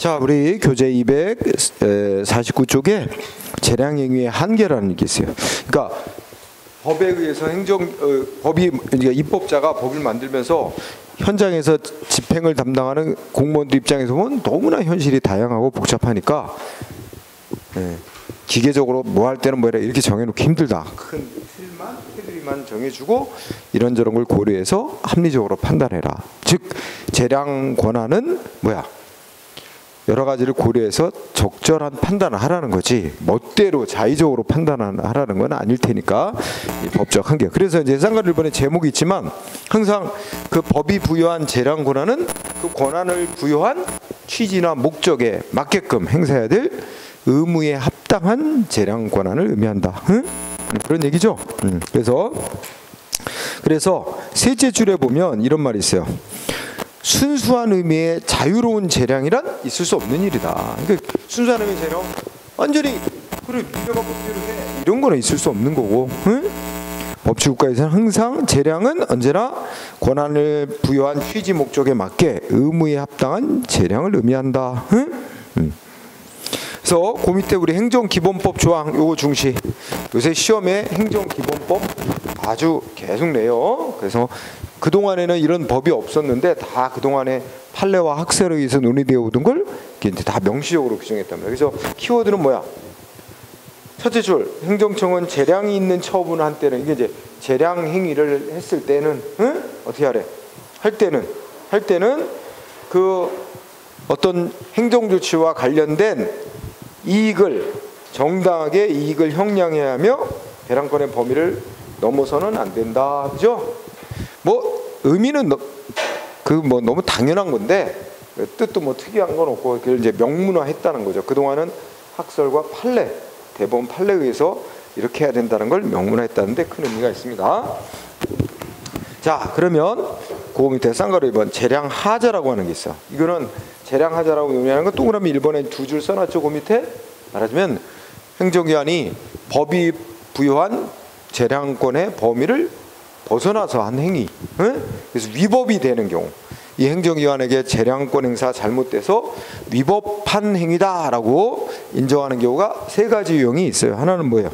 자, 우리 교재 249쪽에 재량행위의 한계라는 게 있어요. 그러니까 법에 의해서 법이 그러니까 입법자가 법을 만들면서 현장에서 집행을 담당하는 공무원들 입장에서 보면 너무나 현실이 다양하고 복잡하니까 기계적으로 뭐 할 때는 뭐라 이렇게 정해놓기 힘들다. 큰 틀만 테두리만 정해주고 이런저런 걸 고려해서 합리적으로 판단해라. 즉 재량 권한은 뭐야? 여러 가지를 고려해서 적절한 판단을 하라는 거지 멋대로 자의적으로 판단하라는 건 아닐 테니까 이 법적 한계. 그래서 이제 쌍가일본의 제목이 있지만 항상 그 법이 부여한 재량 권한은 그 권한을 부여한 취지나 목적에 맞게끔 행사해야 될 의무에 합당한 재량 권한을 의미한다. 그런 얘기죠. 그래서 셋째 줄에 보면 이런 말이 있어요. 순수한 의미의 자유로운 재량이란 있을 수 없는 일이다. 그러니까 순수한 의미의 재량 완전히 그래 네가 법대로 해 이런 거는 있을 수 없는 거고 법치국가에서는 항상 재량은 언제나 권한을 부여한 취지 목적에 맞게 의무에 합당한 재량을 의미한다. 그래서 그 밑에 우리 행정기본법 조항 요거 중시. 요새 시험에 행정기본법 아주 계속 내요. 그래서 그동안에는 이런 법이 없었는데 다 그동안에 판례와 학설에 의해서 논의되어 오던 걸 이제 다 명시적으로 규정했단 말이에요. 그래서 키워드는 뭐야? 첫째 줄, 행정청은 재량이 있는 처분을 한 때는 이게 이제 재량 행위를 했을 때는 어떻게 하래? 할 때는 그 어떤 행정 조치와 관련된 이익을 정당하게 이익을 형량해야 하며 재량권의 범위를 넘어서는 안 된다. 그죠? 뭐 의미는 뭐 너무 당연한 건데 뜻도 뭐 특이한 건 없고 그걸 이제 명문화했다는 거죠. 그동안은 학설과 판례, 대법원 판례에 의해서 이렇게 해야 된다는 걸 명문화했다는데 큰 의미가 있습니다. 자, 그러면 그 밑에 쌍가루 2번 재량하자라고 하는 게 있어. 이거는 재량하자라고 의미하는 건 동그라미 1번에 두 줄 써놨죠. 그 밑에 말하자면 행정기관이 법이 부여한 재량권의 범위를 벗어나서 한 행위, 그래서 위법이 되는 경우 이 행정기관에게 재량권 행사 잘못돼서 위법한 행위다라고 인정하는 경우가 세 가지 유형이 있어요. 하나는 뭐예요?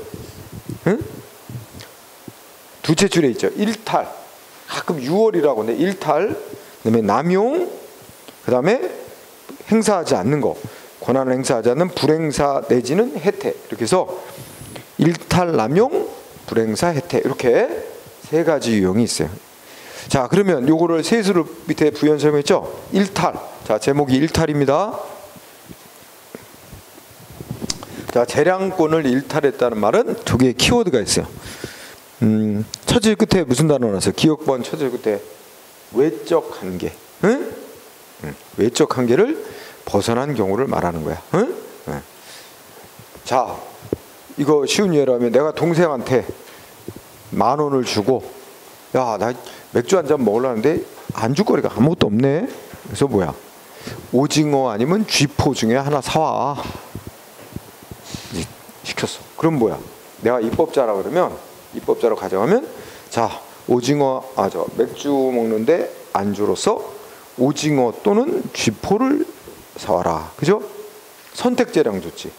두째 줄에 있죠. 일탈, 가끔 6월이라고 하는데 일탈, 그다음에 남용, 그다음에 행사하지 않는 거, 권한을 행사하지 않는 불행사 내지는 혜택. 이렇게 해서 일탈, 남용, 불행사, 혜택 이렇게 세 가지 유형이 있어요. 자, 그러면 요거를 세수를 밑에 부연 설명했죠. 일탈. 자, 제목이 일탈입니다. 자, 재량권을 일탈했다는 말은 두 개의 키워드가 있어요. 첫 줄 끝에 무슨 단어 나왔어요? 기억번 첫 줄 끝에 외적 한계. 외적 한계를 벗어난 경우를 말하는 거야. 자, 이거 쉬운 예로 하면 내가 동생한테 10,000원을 주고 야, 나 맥주 한 잔 먹으려는데 안주거리가 아무것도 없네. 그래서 뭐야? 오징어 아니면 쥐포 중에 하나 사와. 시켰어. 그럼 뭐야? 내가 입법자라 그러면 입법자로 가져가면 자, 오징어 맥주 먹는데 안주로서 오징어 또는 쥐포를 사와라. 그죠? 선택재량 좋지.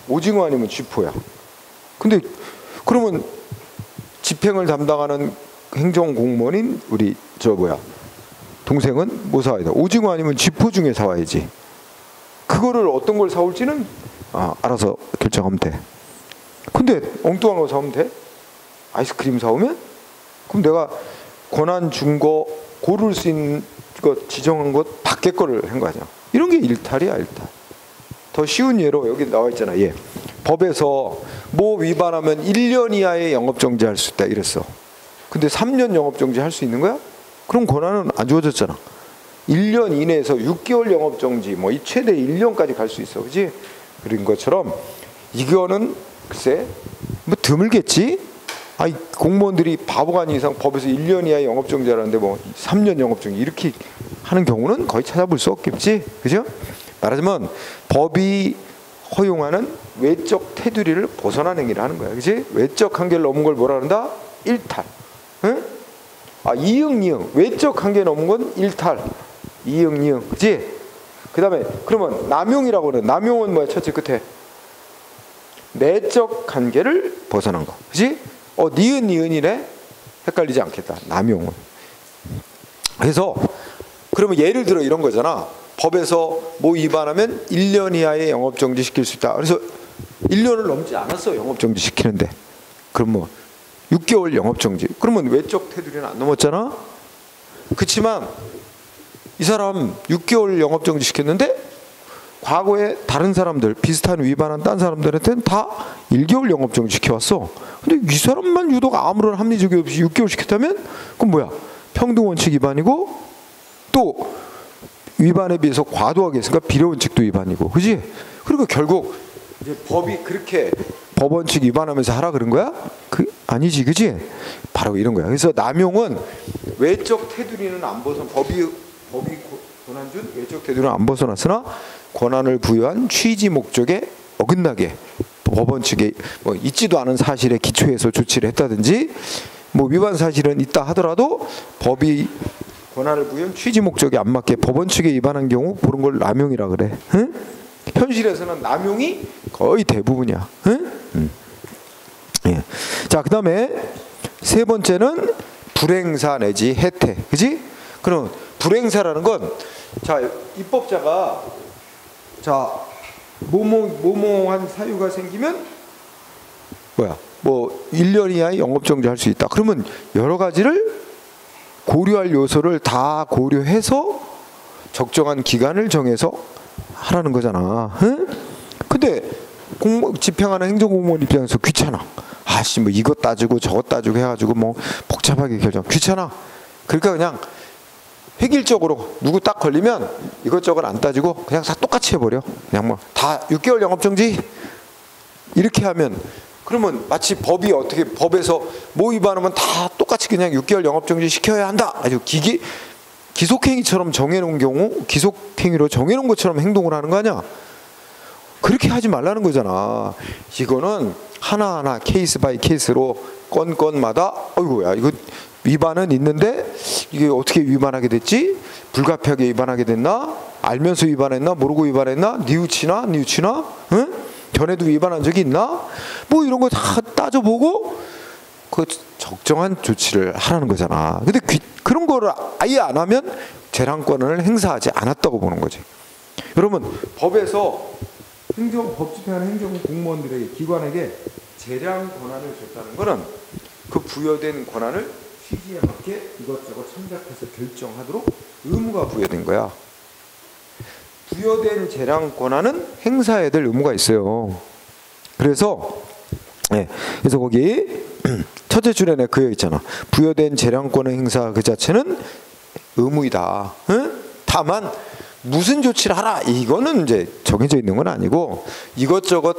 오징어 아니면 쥐포야. 근데 그러면 집행을 담당하는 행정공무원인 우리 동생은 뭐 사와야 돼? 오징어 아니면 쥐포 중에 사와야지. 그거를 어떤 걸 사올지는 알아서 결정하면 돼. 근데 엉뚱한 거 사오면 돼? 아이스크림 사오면? 그럼 내가 권한 준 거 고를 수 있는 거 지정한 것 밖에 거를 한 거 아니야. 이런 게 일탈이야, 일탈. 더 쉬운 예로 여기 나와 있잖아. 법에서 뭐 위반하면 1년 이하의 영업정지 할 수 있다 이랬어. 근데 3년 영업정지 할 수 있는 거야? 그럼 권한은 안 주어졌잖아. 1년 이내에서 6개월 영업정지 뭐 최대 1년까지 갈 수 있어. 그지? 그런 것처럼 이거는 글쎄 뭐 드물겠지? 공무원들이 바보가 아닌 이상 법에서 1년 이하의 영업정지 하는데 뭐 3년 영업정지 이렇게 하는 경우는 거의 찾아볼 수 없겠지? 그죠? 말하자면 법이 허용하는 외적 테두리를 벗어난 행위를 하는 거야. 그치? 외적 한계를 넘은 걸 뭐라 한다? 일탈. 이응, 외적 한계 넘은 건 일탈. 이응. 그치? 그 그 다음에 그러면 남용이라고는, 남용은 뭐야? 첫째 끝에 내적 관계를 벗어난 거, 그지? 니은이네? 헷갈리지 않겠다. 남용은. 그래서 그러면 예를 들어 이런 거잖아. 법에서 뭐 위반하면 1년 이하의 영업정지 시킬 수 있다. 그래서 1년을 넘지 않았어, 영업정지 시키는데. 그럼 뭐 6개월 영업정지. 그러면 외적 테두리는 안 넘었잖아. 그렇지만 이 사람 6개월 영업정지 시켰는데 과거에 다른 사람들, 비슷한 위반한 딴 사람들한테는 다 1개월 영업정지 시켜왔어. 근데 이 사람만 유독 아무런 합리적이 없이 6개월 시켰다면 그럼 뭐야? 평등원칙 위반이고 또 위반에 비해서 과도하게 했으니까 비례원칙도 위반이고, 그지? 그리고 결국 이제 법이 그렇게 법원칙 위반하면서 하라 그런 거야? 아니지, 그지? 바로 이런 거야. 그래서 남용은 외적 테두리는 안 벗어, 법이 권한 준 외적 테두리는 안 벗어났으나 권한을 부여한 취지 목적에 어긋나게 법원 측에 뭐 있지도 않은 사실에 기초해서 조치를 했다든지 뭐 위반 사실은 있다 하더라도 법이 권한을 부여한 취지 목적에 안 맞게 법원 측에 위반한 경우 그런 걸 남용이라 그래. 응? 현실에서는 남용이 거의 대부분이야. 응? 예. 자, 그다음에 세 번째는 불행사 내지 혜택, 그지? 그럼 불행사라는 건, 자, 입법자가 자 모모한 사유가 생기면 뭐야? 뭐 1년 이하의 영업정지 할 수 있다. 그러면 여러 가지를 고려할 요소를 다 고려해서 적정한 기간을 정해서 하라는 거잖아. 응? 근데 집행하는 행정공무원 입장에서 귀찮아. 아씨, 뭐 이것 따지고 저것 따지고 해가지고 뭐 복잡하게 결정 귀찮아. 그러니까 그냥 획일적으로 누구 딱 걸리면 이것저것 안 따지고 그냥 다 똑같이 해버려. 그냥 뭐 다 6개월 영업정지 이렇게 하면, 그러면 마치 법이 어떻게, 법에서 뭐 위반하면 다 똑같이 그냥 6개월 영업정지 시켜야 한다, 아주 기속행위처럼 정해놓은 경우 기속행위로 정해놓은 것처럼 행동을 하는 거 아니야. 그렇게 하지 말라는 거잖아. 이거는 하나하나 케이스 바이 케이스로 건마다 어이구야 이거 위반은 있는데 이게 어떻게 위반하게 됐지? 불가피하게 위반하게 됐나? 알면서 위반했나? 모르고 위반했나? 뉘우치나? 응? 전에도 위반한 적이 있나? 뭐 이런 거 다 따져보고 그 적정한 조치를 하라는 거잖아. 근데 그런 거를 아예 안 하면 재량권을 행사하지 않았다고 보는 거지. 여러분, 법에서 법 집행하는 행정공무원들에게, 기관에게 재량 권한을 줬다는 거는 그 부여된 권한을 취지에 맞게 이것저것 참작해서 결정하도록 의무가 부여된 거야. 부여된 재량 권한은 행사해야 될 의무가 있어요. 그래서 거기 첫째 줄에 그여 있잖아. 부여된 재량권의 행사 그 자체는 의무이다. 응? 다만 무슨 조치를 하라 이거는 이제 정해져 있는 건 아니고 이것저것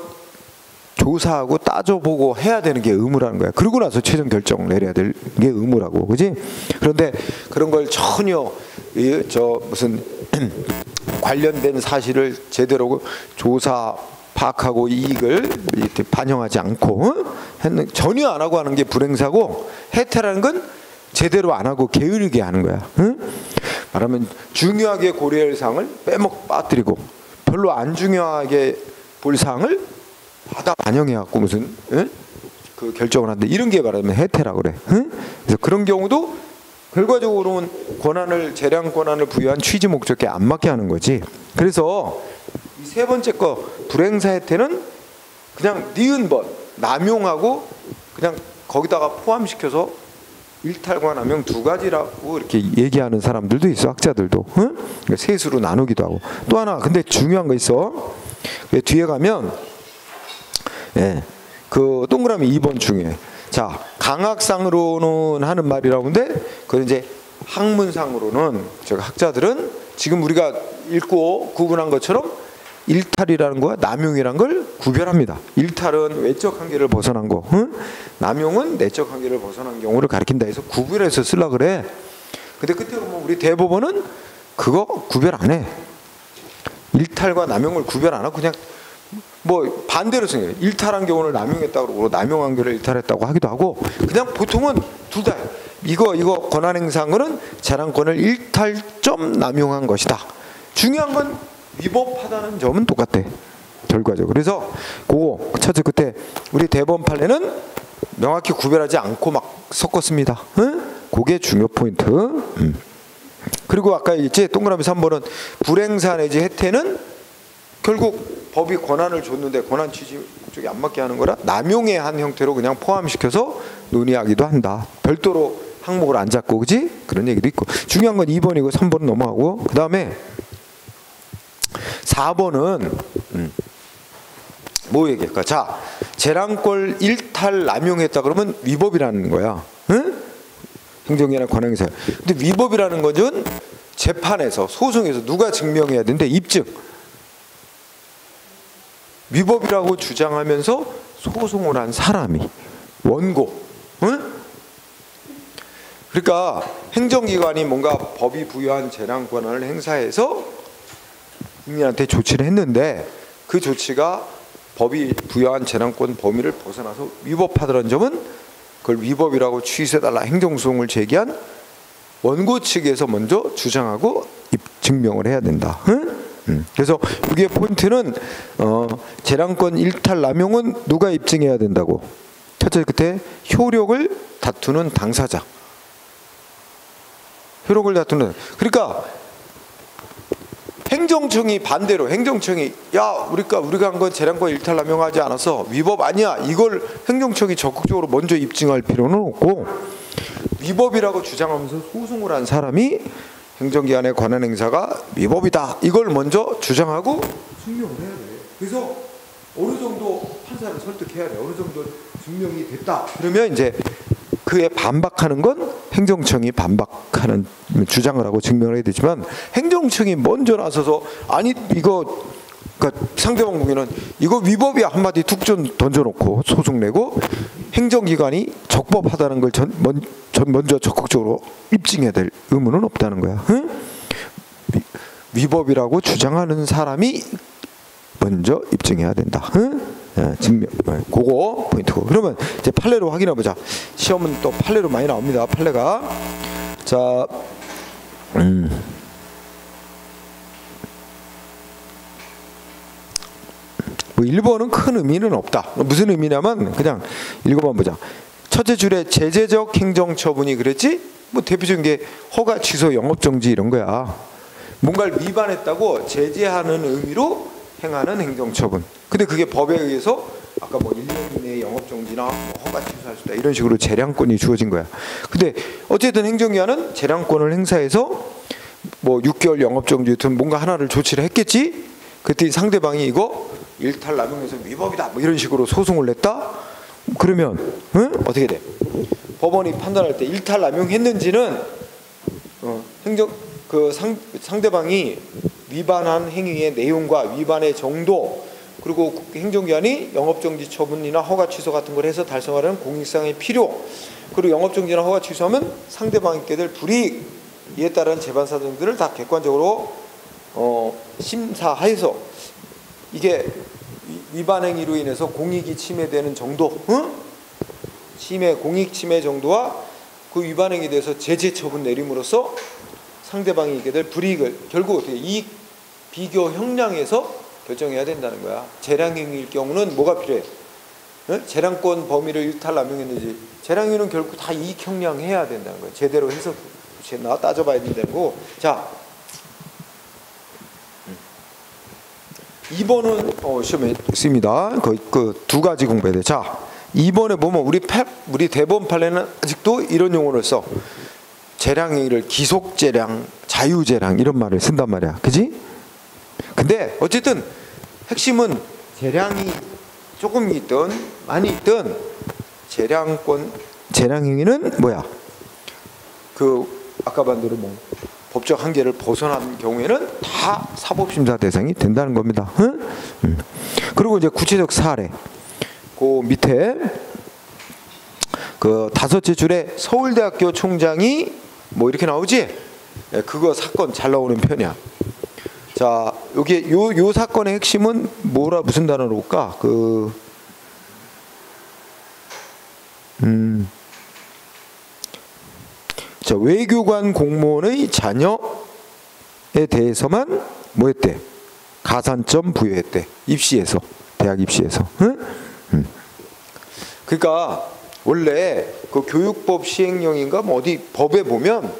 조사하고 따져보고 해야 되는 게 의무라는 거야. 그러고 나서 최종 결정을 내려야 될 게 의무라고, 그지? 그런데 그런 걸 전혀 무슨 관련된 사실을 제대로 조사 파악하고 이익을 반영하지 않고 전혀 안 하고 하는 게 불행사고, 혜택이라는 건 제대로 안 하고 게으르게 하는 거야. 응? 말하면 중요하게 고려할 사항을 빠뜨리고 별로 안 중요하게 볼 사항을 다 반영해갖고 무슨 그 결정을 한다. 이런 게 말하면 혜택이라고 그래. 응? 그래서 그런 경우도 결과적으로는 재량 권한을 부여한 취지 목적에 안 맞게 하는 거지. 그래서 이 세 번째 거 불행사 혜택은 그냥 니은번 남용하고 그냥 거기다가 포함시켜서 일탈과 남용 두 가지라고 이렇게 얘기하는 사람들도 있어, 학자들도. 응? 그러니까 셋으로 나누기도 하고. 또 하나 근데 중요한 거 있어. 뒤에 가면 그 동그라미 2번 중에, 자, 강학상으로는 하는 말이라고 하는데 그 이제 학문상으로는 제가 학자들은 지금 우리가 읽고 구분한 것처럼 일탈이라는 거와 남용이라는 걸 구별합니다. 일탈은 외적 한계를 벗어난 거, 응? 남용은 내적 한계를 벗어난 경우를 가리킨다 해서 구별해서 쓰려 그래. 근데 끝에 보면 우리 대법원은 그거 구별 안 해. 일탈과 남용을 구별 안 하고 그냥 뭐 반대로 생각해요. 일탈한 경우를 남용했다고 그러고 남용한 경우를 일탈했다고 하기도 하고, 그냥 보통은 둘 다 이거 권한행사한 거는 재량권을 일탈점 남용한 것이다. 중요한 건 위법하다는 점은 똑같대. 결과적으로. 그래서 그거 첫째 끝에 우리 대법원 판례는 명확히 구별하지 않고 막 섞었습니다. 응? 그게 중요 포인트. 그리고 아까 있지 동그라미 3번은 불행사 내지 혜태는 결국 법이 권한을 줬는데 권한 취지 쪽에 안 맞게 하는 거라 남용의 한 형태로 그냥 포함시켜서 논의하기도 한다. 별도로 항목을 안 잡고 그지? 그런 얘기도 있고. 중요한 건 2번이고 3번은 넘어가고 그 다음에 4번은 뭐 얘기할까? 자, 재량권 일탈 남용했다 그러면 위법이라는 거야. 응? 행정기관의 관행사. 근데 위법이라는 것은 재판에서 소송에서 누가 증명해야 되는데 입증. 위법이라고 주장하면서 소송을 한 사람이 원고. 응? 그러니까 행정기관이 뭔가 법이 부여한 재량 권한을 행사해서 국민한테 조치를 했는데 그 조치가 법이 부여한 재량권 범위를 벗어나서 위법하다는 점은 그걸 위법이라고 취소해달라 행정소송을 제기한 원고 측에서 먼저 주장하고 증명을 해야 된다. 응? 그래서 이게 포인트는 재량권 일탈 남용은 누가 입증해야 된다고. 첫째 끝에 효력을 다투는 당사자. 효력을 다투는. 그러니까 행정청이 반대로 행정청이 야 우리가 한 건 재량권 일탈 남용하지 않아서 위법 아니야. 이걸 행정청이 적극적으로 먼저 입증할 필요는 없고 위법이라고 주장하면서 소송을 한 사람이 행정기관의 권한 행사가 위법이다. 이걸 먼저 주장하고 증명을 해야 돼. 그래서 어느 정도 판사를 설득해야 돼. 어느 정도 증명이 됐다. 그러면 이제 그에 반박하는 건 행정청이 반박하는 주장을 하고 증명을 해야 되지만 행정청이 먼저 나서서 아니 이거 그러니까 상대방 보기에는 이거 위법이야 한마디 툭 던져놓고 소송 내고 행정기관이 적법하다는 걸 먼저 적극적으로 입증해야 될 의무는 없다는 거야. 응? 위법이라고 주장하는 사람이 먼저 입증해야 된다. 응? 증명. 그거 포인트고. 그러면 이제 판례로 확인해 보자. 시험은 또 판례로 많이 나옵니다. 판례가. 자, 뭐 1번은 큰 의미는 없다. 무슨 의미냐면 그냥 읽어봐 보자. 첫째 줄에 제재적 행정처분이 그랬지? 뭐 대표적인 게 허가 취소 영업정지 이런 거야. 뭔가를 위반했다고 제재하는 의미로 행하는 행정처분. 근데 그게 법에 의해서 아까 뭐 1년 이내에 영업정지나 뭐 허가 취소할 수 있다 이런 식으로 재량권이 주어진 거야. 근데 어쨌든 행정기관은 재량권을 행사해서 뭐 6개월 영업정지 같은 뭔가 하나를 조치를 했겠지. 그랬더니 상대방이 이거 일탈 남용해서 위법이다 뭐 이런 식으로 소송을 냈다. 그러면 응? 어떻게 돼? 법원이 판단할 때 일탈 남용했는지는 상대방이 위반한 행위의 내용과 위반의 정도 그리고 행정기관이 영업정지 처분이나 허가 취소 같은 걸 해서 달성하려는 공익상의 필요 그리고 영업정지나 허가 취소하면 상대방에게 될 불이익 이에 따른 재반사 등들을 다 객관적으로 심사해서 이게 위반 행위로 인해서 공익이 침해되는 정도 공익 침해 정도와 그 위반 행위에 대해서 제재 처분 내림으로써 상대방이 있게 될 불이익을 결국 어떻게 이익 비교 형량에서 결정해야 된다는 거야. 재량행위일 경우는 뭐가 필요해? 재량권 범위를 일탈 남용했는지 재량행위는 결국 다 이익 형량해야 된다는 거야. 제대로 해서 따져봐야 된다는 거고. 자, 2번은 시험에 있습니다. 그 두 가지 공부해야 돼. 자, 2번에 보면 우리 대법원 판례는 아직도 이런 용어를 써. 재량행위를 기속재량, 자유재량 이런 말을 쓴단 말이야. 그지? 근데 어쨌든 핵심은 재량이 조금 있든 많이 있든 재량행위는 뭐야? 그 아까 반대로 뭐 법적 한계를 벗어난 경우에는 다 사법심사 대상이 된다는 겁니다. 그리고 이제 구체적 사례. 그 밑에 그 다섯째 줄에 서울대학교 총장이 뭐 이렇게 나오지? 그거 사건 잘 나오는 편이야. 자, 여기 요 사건의 핵심은 무슨 단어로 볼까? 자, 외교관 공무원의 자녀에 대해서만 뭐 했대? 가산점 부여했대. 입시에서, 대학 입시에서. 응? 그러니까 원래 그 교육법 시행령인가 뭐 어디 법에 보면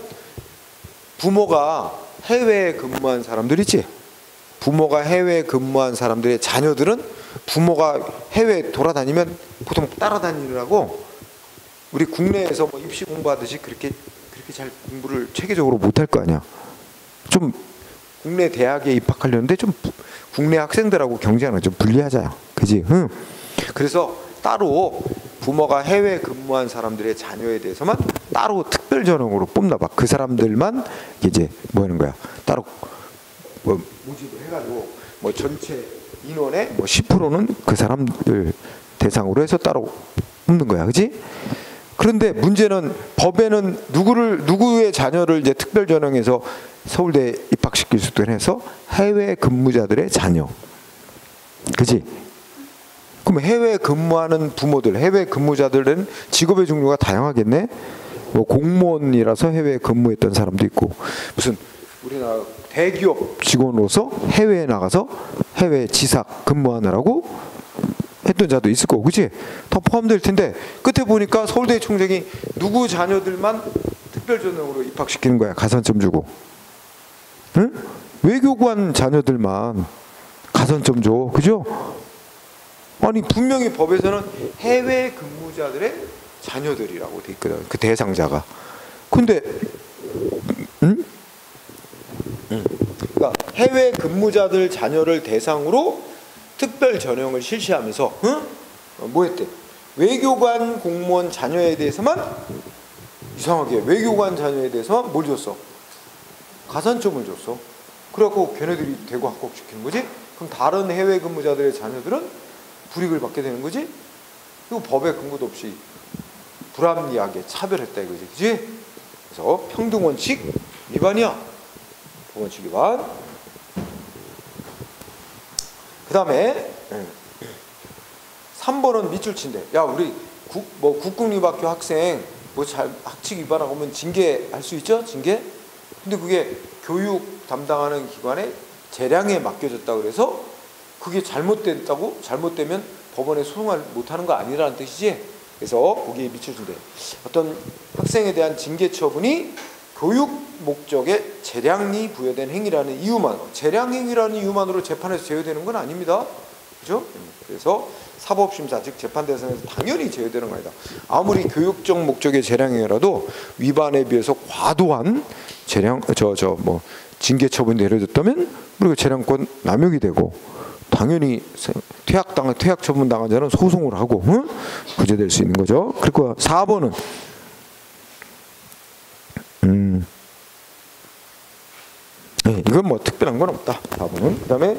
부모가 해외에 근무한 사람들이지. 부모가 해외에 근무한 사람들의 자녀들은 부모가 해외에 돌아다니면 보통 따라다니느라고 우리 국내에서 뭐 입시 공부하듯이 그렇게 잘 공부를 체계적으로 못할 거 아니야. 좀 국내 대학에 입학하려는데 좀 국내 학생들하고 경쟁하는 좀 불리하잖아. 그지? 응. 그래서 따로 부모가 해외 근무한 사람들의 자녀에 대해서만 따로 특별 전형으로 뽑나 봐. 그 사람들만 이제 뭐 하는 거야? 따로 뭐 모집을 해가지고 뭐 전체 인원의 뭐 10%는 그 사람들 대상으로 해서 따로 뽑는 거야. 그지? 그런데 문제는 법에는 누구의 자녀를 이제 특별 전형해서 서울대에 입학시킬 수 있도록 해서 해외 근무자들의 자녀. 그지? 그럼 해외 근무하는 부모들, 해외 근무자들은 직업의 종류가 다양하겠네. 뭐 공무원이라서 해외 근무했던 사람도 있고, 무슨 우리나라 대기업 직원으로서 해외에 나가서 해외 지사 근무하느라고 했던 자도 있을 거고, 그치? 다 포함될 텐데 끝에 보니까 서울대 총장이 누구 자녀들만 특별전형으로 입학시키는 거야. 가산점 주고. 응? 외교관 자녀들만 가산점 줘. 그죠? 아니 분명히 법에서는 해외 근무자들의 자녀들이라고 돼 있거든. 그 대상자가. 근데 그러니까 해외 근무자들 자녀를 대상으로 특별 전형을 실시하면서 뭐 했대? 외교관 공무원 자녀에 대해서만 이상하게 외교관 자녀에 대해서만 뭘 줬어? 가산점을 줬어. 그래갖고 걔네들이 대거 합격시키는 거지? 그럼 다른 해외 근무자들의 자녀들은 불이익을 받게 되는 거지? 그리고 법에 근거도 없이 불합리하게 차별했다 이거지. 그지? 그래서 평등원칙 위반이야. 평등원칙 위반. 그 다음에 3번은 밑줄친데, 야 우리 국공립학교 학생 뭐 잘 학칙 위반하고 오면 징계할 수 있죠? 징계? 근데 그게 교육 담당하는 기관에 재량에 맡겨졌다 그래서 그게 잘못됐다고? 잘못되면 법원에 소송을 못하는 거 아니라는 뜻이지? 그래서 거기에 밑줄친데, 어떤 학생에 대한 징계 처분이 교육 목적에 재량이 부여된 행위라는 이유만, 재량 행위라는 이유만으로 재판에서 제외되는 건 아닙니다. 그죠? 그래서 사법심사, 즉 재판 대상에서 당연히 제외되는 거 아니다. 아무리 교육적 목적의 재량 행위라도 위반에 비해서 과도한 재량, 뭐 징계 처분이 내려졌다면 우리가 재량권 남용이 되고, 당연히 퇴학 처분 당한 자는 소송을 하고 구제될 수 있는 거죠. 그리고 4번은 네, 이건 뭐 특별한 건 없다. 4번은. 그다음에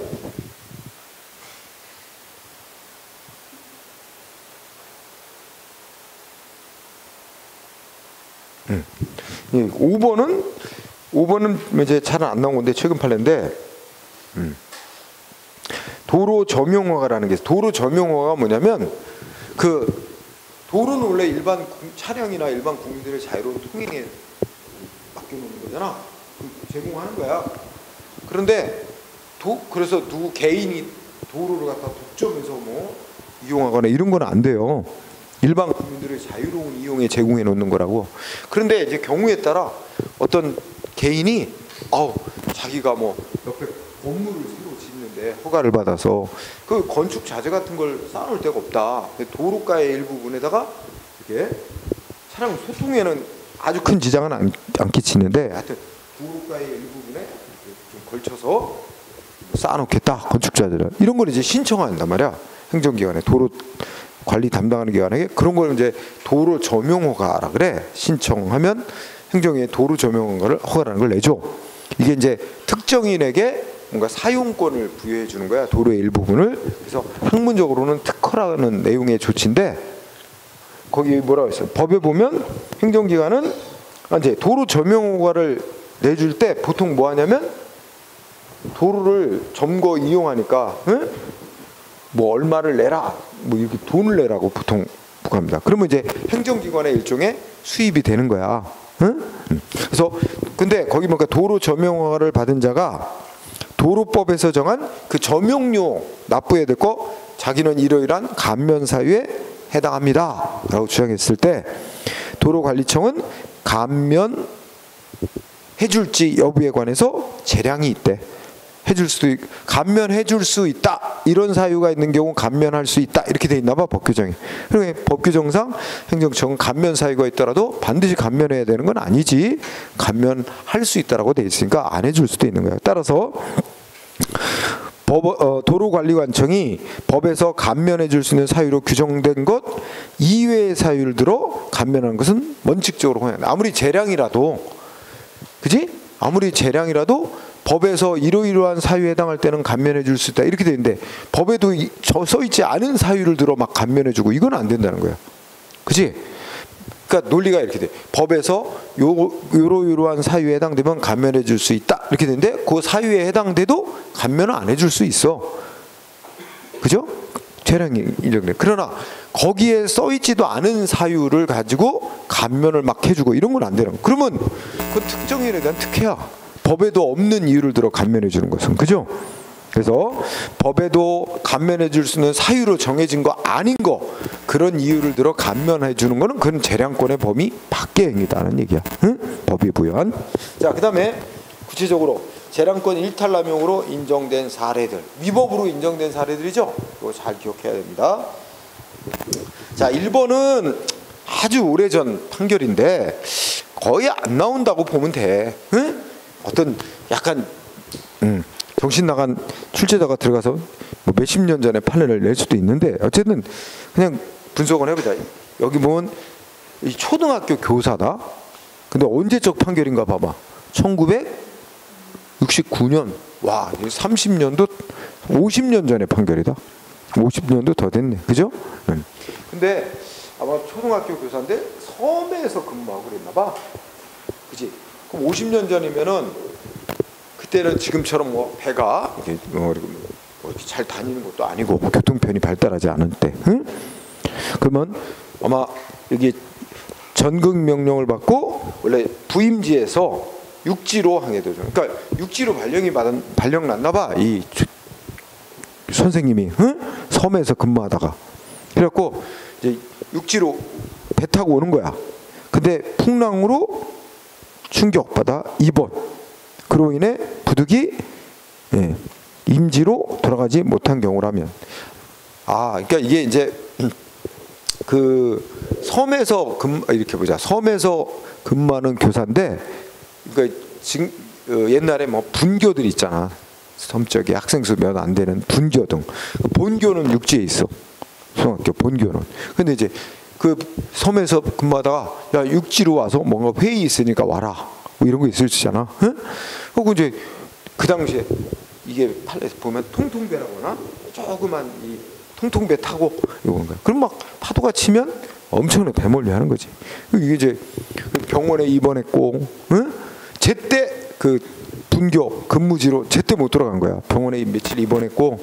5번은 이제 잘 안 나온 건데 최근 판례인데, 도로 점용허가라는 게 있어요. 도로 점용허가가 뭐냐면, 그 도로는 원래 일반 차량이나 일반 국민들의 자유로운 통행에 맡겨놓는 거잖아. 제공하는 거야. 그런데 그래서 누구 개인이 도로를 갖다 독점해서 뭐 이용하거나 이런 건 안 돼요. 일반 국민들의 자유로운 이용에 제공해 놓는 거라고. 그런데 이제 경우에 따라 어떤 개인이 자기가 뭐 옆에 건물을 새로 짓는데 허가를 받아서 그 건축 자재 같은 걸 쌓아놓을 데가 없다. 도로가의 일부분에다가 이게 차량 소통에는 아주 큰 지장은 안 끼치는데, 하여튼 도로가의 일부분에 좀 걸쳐서 쌓아놓겠다, 건축 자재를. 이런 걸 이제 신청한단 말이야. 행정기관에, 도로 관리 담당하는 기관에게. 그런 걸 이제 도로 점용허가라 그래. 신청하면 행정에 도로 점용허가를 허가라는 걸 내줘. 이게 이제 특정인에게 뭔가 사용권을 부여해 주는 거야, 도로의 일부분을. 그래서 학문적으로는 특허라는 내용의 조치인데, 거기 뭐라고 했어요? 법에 보면 행정기관은 이제 도로 점용허가를 내줄 때 보통 뭐 하냐면, 도로를 점거 이용하니까 뭐 얼마를 내라, 뭐 이렇게 돈을 내라고 보통 부과합니다. 그러면 이제 행정기관의 일종의 수입이 되는 거야. 그래서 근데 거기 보니까 도로 점용허가를 받은 자가 도로법에서 정한 그 점용료 납부해야 될 거 자기는 이러이러한 감면 사유에 해당합니다 라고 주장했을 때 도로관리청은 감면 해줄지 여부에 관해서 재량이 있대. 감면해줄 수 있다. 이런 사유가 있는 경우 감면할 수 있다. 이렇게 돼 있나 봐 법규정에. 그러니까 법규정상 행정청은 감면 사유가 있더라도 반드시 감면해야 되는 건 아니지. 감면할 수 있다라고 돼 있으니까 안 해줄 수도 있는 거야. 따라서 도로관리관청이 법에서 감면해 줄 수 있는 사유로 규정된 것 이외의 사유를 들어 감면하는 것은 원칙적으로 허용한다. 아무리 재량이라도, 그지? 아무리 재량이라도 법에서 이러이러한 사유에 해당할 때는 감면해 줄 수 있다 이렇게 돼 있는데 법에도 써 있지 않은 사유를 들어 막 감면해 주고 이건 안 된다는 거야. 그지? 그러니까 논리가 이렇게 돼. 법에서 요러요러한 사유에 해당되면 감면해 줄 수 있다 이렇게 되는데 그 사유에 해당돼도 감면을 안 해줄 수 있어. 그죠? 재량이 인정돼. 그러나 거기에 써 있지도 않은 사유를 가지고 감면을 막 해주고 이런 건 안 되는 거야. 그러면 그 특정인에 대한 특혜야. 법에도 없는 이유를 들어 감면해 주는 것은. 그죠? 그래서 법에도 감면해 줄 수 있는 사유로 정해진 거 아닌 거 그런 이유를 들어 감면해 주는 거는 그건 재량권의 범위 밖의 행위다는 얘기야. 응? 법이 부여한. 자, 그다음에 구체적으로 재량권 일탈남용으로 인정된 사례들, 위법으로 인정된 사례들이죠. 이거 잘 기억해야 됩니다. 자, 1번은 아주 오래전 판결인데 거의 안 나온다고 보면 돼. 응? 어떤 약간 정신 나간 출제자가 들어가서 뭐 몇십 년 전에 판례를 낼 수도 있는데 어쨌든 그냥 분석을 해보자. 여기 보면 이 초등학교 교사다. 근데 언제적 판결인가 봐봐. 1969년. 와, 30년도 50년 전의 판결이다. 50년도 더 됐네. 그죠? 근데 아마 초등학교 교사인데 섬에서 근무하고 그랬나 봐. 그지? 그럼 50년 전이면은 그때는 지금처럼 뭐 배가 이렇게 이렇게 잘 다니는 것도 아니고 교통편이 발달하지 않은 때. 응? 그러면 아마 여기 전극 명령을 받고 원래 부임지에서 육지로 항해 도중. 그러니까 육지로 발령 났나 봐. 이 선생님이 응? 섬에서 근무하다가 그래갖고 이제 육지로 배 타고 오는 거야. 근데 풍랑으로 충격받아 입원. 그로 인해 부득이 임지로 돌아가지 못한 경우라면, 그러니까 이게 이제 그 섬에서 이렇게 보자. 섬에서 근무하는 교사인데, 그러니까 지금 옛날에 뭐 분교들 있잖아. 섬 쪽에 학생 수 몇 안 되는 분교 등. 본교는 육지에 있어. 중학교 본교는. 근데 이제 그 섬에서 근무하다가 야 육지로 와서 뭔가 회의 있으니까 와라 뭐 이런 거 있을 수 있잖아. 응? 그리고 이제 그 당시에 이게 팔레스 보면 통통배라고 하나 조그만 이 통통배 타고 이건가. 그럼 막 파도가 치면 엄청나게 배멀미 하는 거지. 이게 이제 병원에 입원했고, 응? 제때 그 분교 근무지로 제때 못 돌아간 거야. 병원에 며칠 입원했고,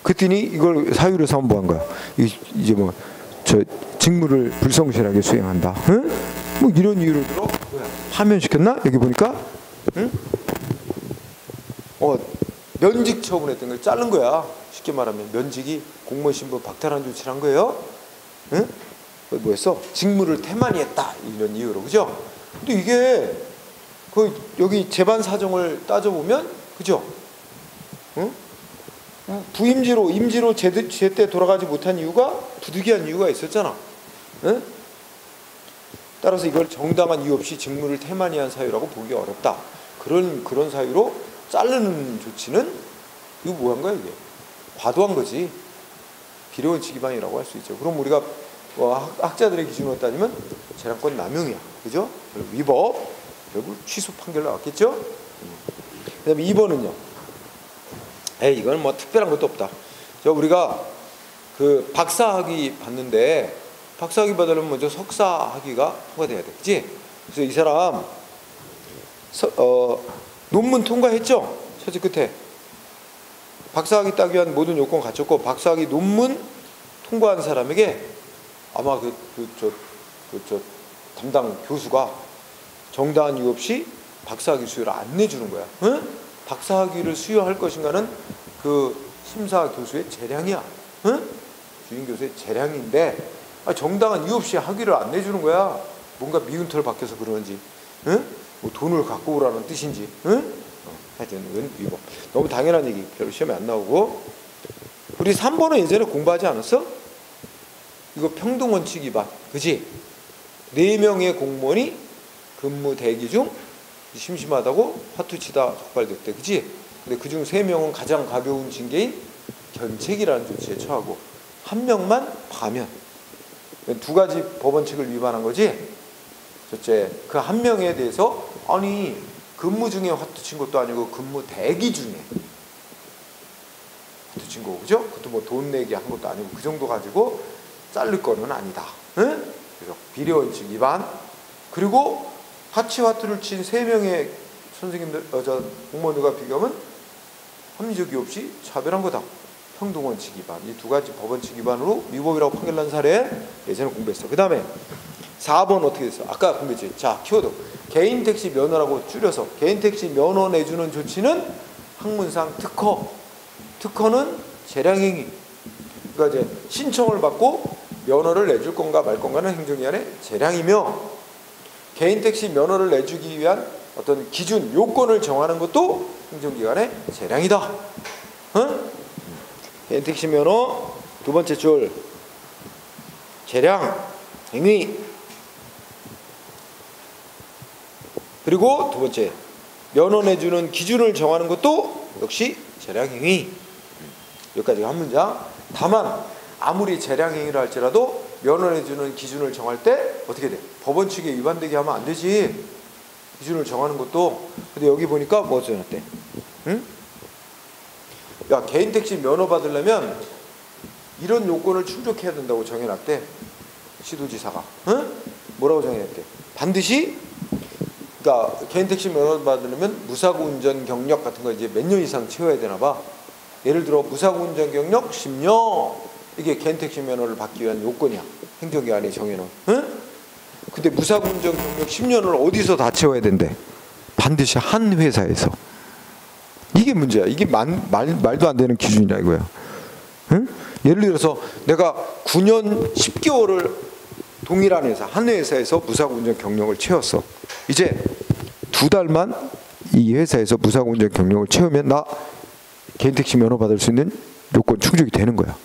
그랬더니 이걸 사유로 삼은 뭐 한 거야. 이제 뭐 저 직무를 불성실하게 수행한다. 응? 뭐 이런 이유로 들어 파면시켰나? 여기 보니까 응? 면직 처분했던 걸 자른 거야. 쉽게 말하면 면직이 공무원 신분 박탈한 조치를 한 거예요. 응? 뭐였어? 직무를 태만히 했다 이런 이유로. 그죠? 근데 이게 여기 재반 사정을 따져보면 그죠? 응? 임지로 제때 돌아가지 못한 이유가 부득이한 이유가 있었잖아. 응? 따라서 이걸 정당한 이유 없이 직무를 태만히 한 사유라고 보기 어렵다. 그런 사유로 자르는 조치는 이거 뭐 한 거야 이게? 과도한 거지. 비례원칙 위반이라고 할 수 있죠. 그럼 우리가 학자들의 기준으로 따지면 재량권 남용이야. 그죠? 위법, 결국 취소 판결 나왔겠죠? 그 다음에 2번은요. 이건 뭐 특별한 것도 없다. 우리가 그 박사학위 받는데 박사학위 받으려면 먼저 석사학위가 통과돼야 돼. 그치? 그래서 이 사람 논문 통과했죠? 처지 끝에. 박사학위 따기 위한 모든 요건 갖췄고 박사학위 논문 통과한 사람에게 아마 저 담당 교수가 정당한 이유 없이 박사학위 수여를 안 내주는 거야. 응? 박사학위를 수여할 것인가는 그 심사 교수의 재량이야. 응? 주임 교수의 재량인데 정당한 이유 없이 학위를 안 내주는 거야. 뭔가 미운 털 박혀서 그러는지, 응? 뭐 돈을 갖고 오라는 뜻인지, 응? 하여튼 이건 위법. 너무 당연한 얘기, 별로 시험에 안 나오고. 우리 3번은 예전에 공부하지 않았어? 이거 평등원칙 위반, 그지? 4명의 공무원이 근무 대기 중 심심하다고 화투치다 적발됐대, 그지? 근데 그중 3명은 가장 가벼운 징계인 견책이라는 조치에 처하고 1명만 파면. 2가지 법원칙을 위반한 거지. 첫째, 그 1명에 대해서 아니 근무 중에 화투 친 것도 아니고 근무 대기 중에 화투 친 거고, 그죠? 그것도 뭐 돈 내기 한 것도 아니고 그 정도 가지고 자를 거는 아니다. 응? 그래서 비례원칙 위반. 그리고 같이 화투를 친 3명의 선생님들, 공무원들과 비교하면 합리적 이유 없이 차별한 거다. 평등원칙 위반. 이 2가지 법원칙 위반으로 위법이라고 판결난 사례 예전에 공부했어. 그 다음에 4번 어떻게 됐어? 아까 공부했지. 자, 키워드. 개인 택시 면허라고 줄여서 개인 택시 면허 내주는 조치는 학문상 특허. 특허는 재량행위. 그러니까 이제 신청을 받고 면허를 내줄 건가 말 건가는 행정기관의 재량이며, 개인 택시 면허를 내주기 위한 어떤 기준, 요건을 정하는 것도 행정기관의 재량이다. 응? 개인 택시 면허 2번째 줄 재량 행위. 그리고 2번째 면허 내주는 기준을 정하는 것도 역시 재량 행위. 여기까지가 한 문장. 다만 아무리 재량 행위를 할지라도 면허 내주는 기준을 정할 때 어떻게 돼? 법원칙에 위반되게 하면 안 되지. 기준을 정하는 것도. 근데 여기 보니까 뭐 정했대? 응? 야, 개인 택시 면허 받으려면 이런 요건을 충족해야 된다고 정해놨대. 시도지사가. 응? 뭐라고 정해놨대? 반드시, 그러니까 개인 택시 면허 받으려면 무사고 운전 경력 같은 거 이제 몇 년 이상 채워야 되나 봐. 예를 들어 무사고 운전 경력 10년, 이게 개인 택시 면허를 받기 위한 요건이야. 행정기관이 정해놓은. 응? 근데 무사고 운전 경력 10년을 어디서 다 채워야 된대? 반드시 한 회사에서. 이게 문제야. 이게 말도 안 되는 기준이라 이거야. 응? 예를 들어서 내가 9년 10개월을 동일한 회사, 한 회사에서 무사고 운전 경력을 채웠어. 이제 2달만 이 회사에서 무사고 운전 경력을 채우면 나 개인 택시 면허 받을 수 있는 요건 충족이 되는 거야.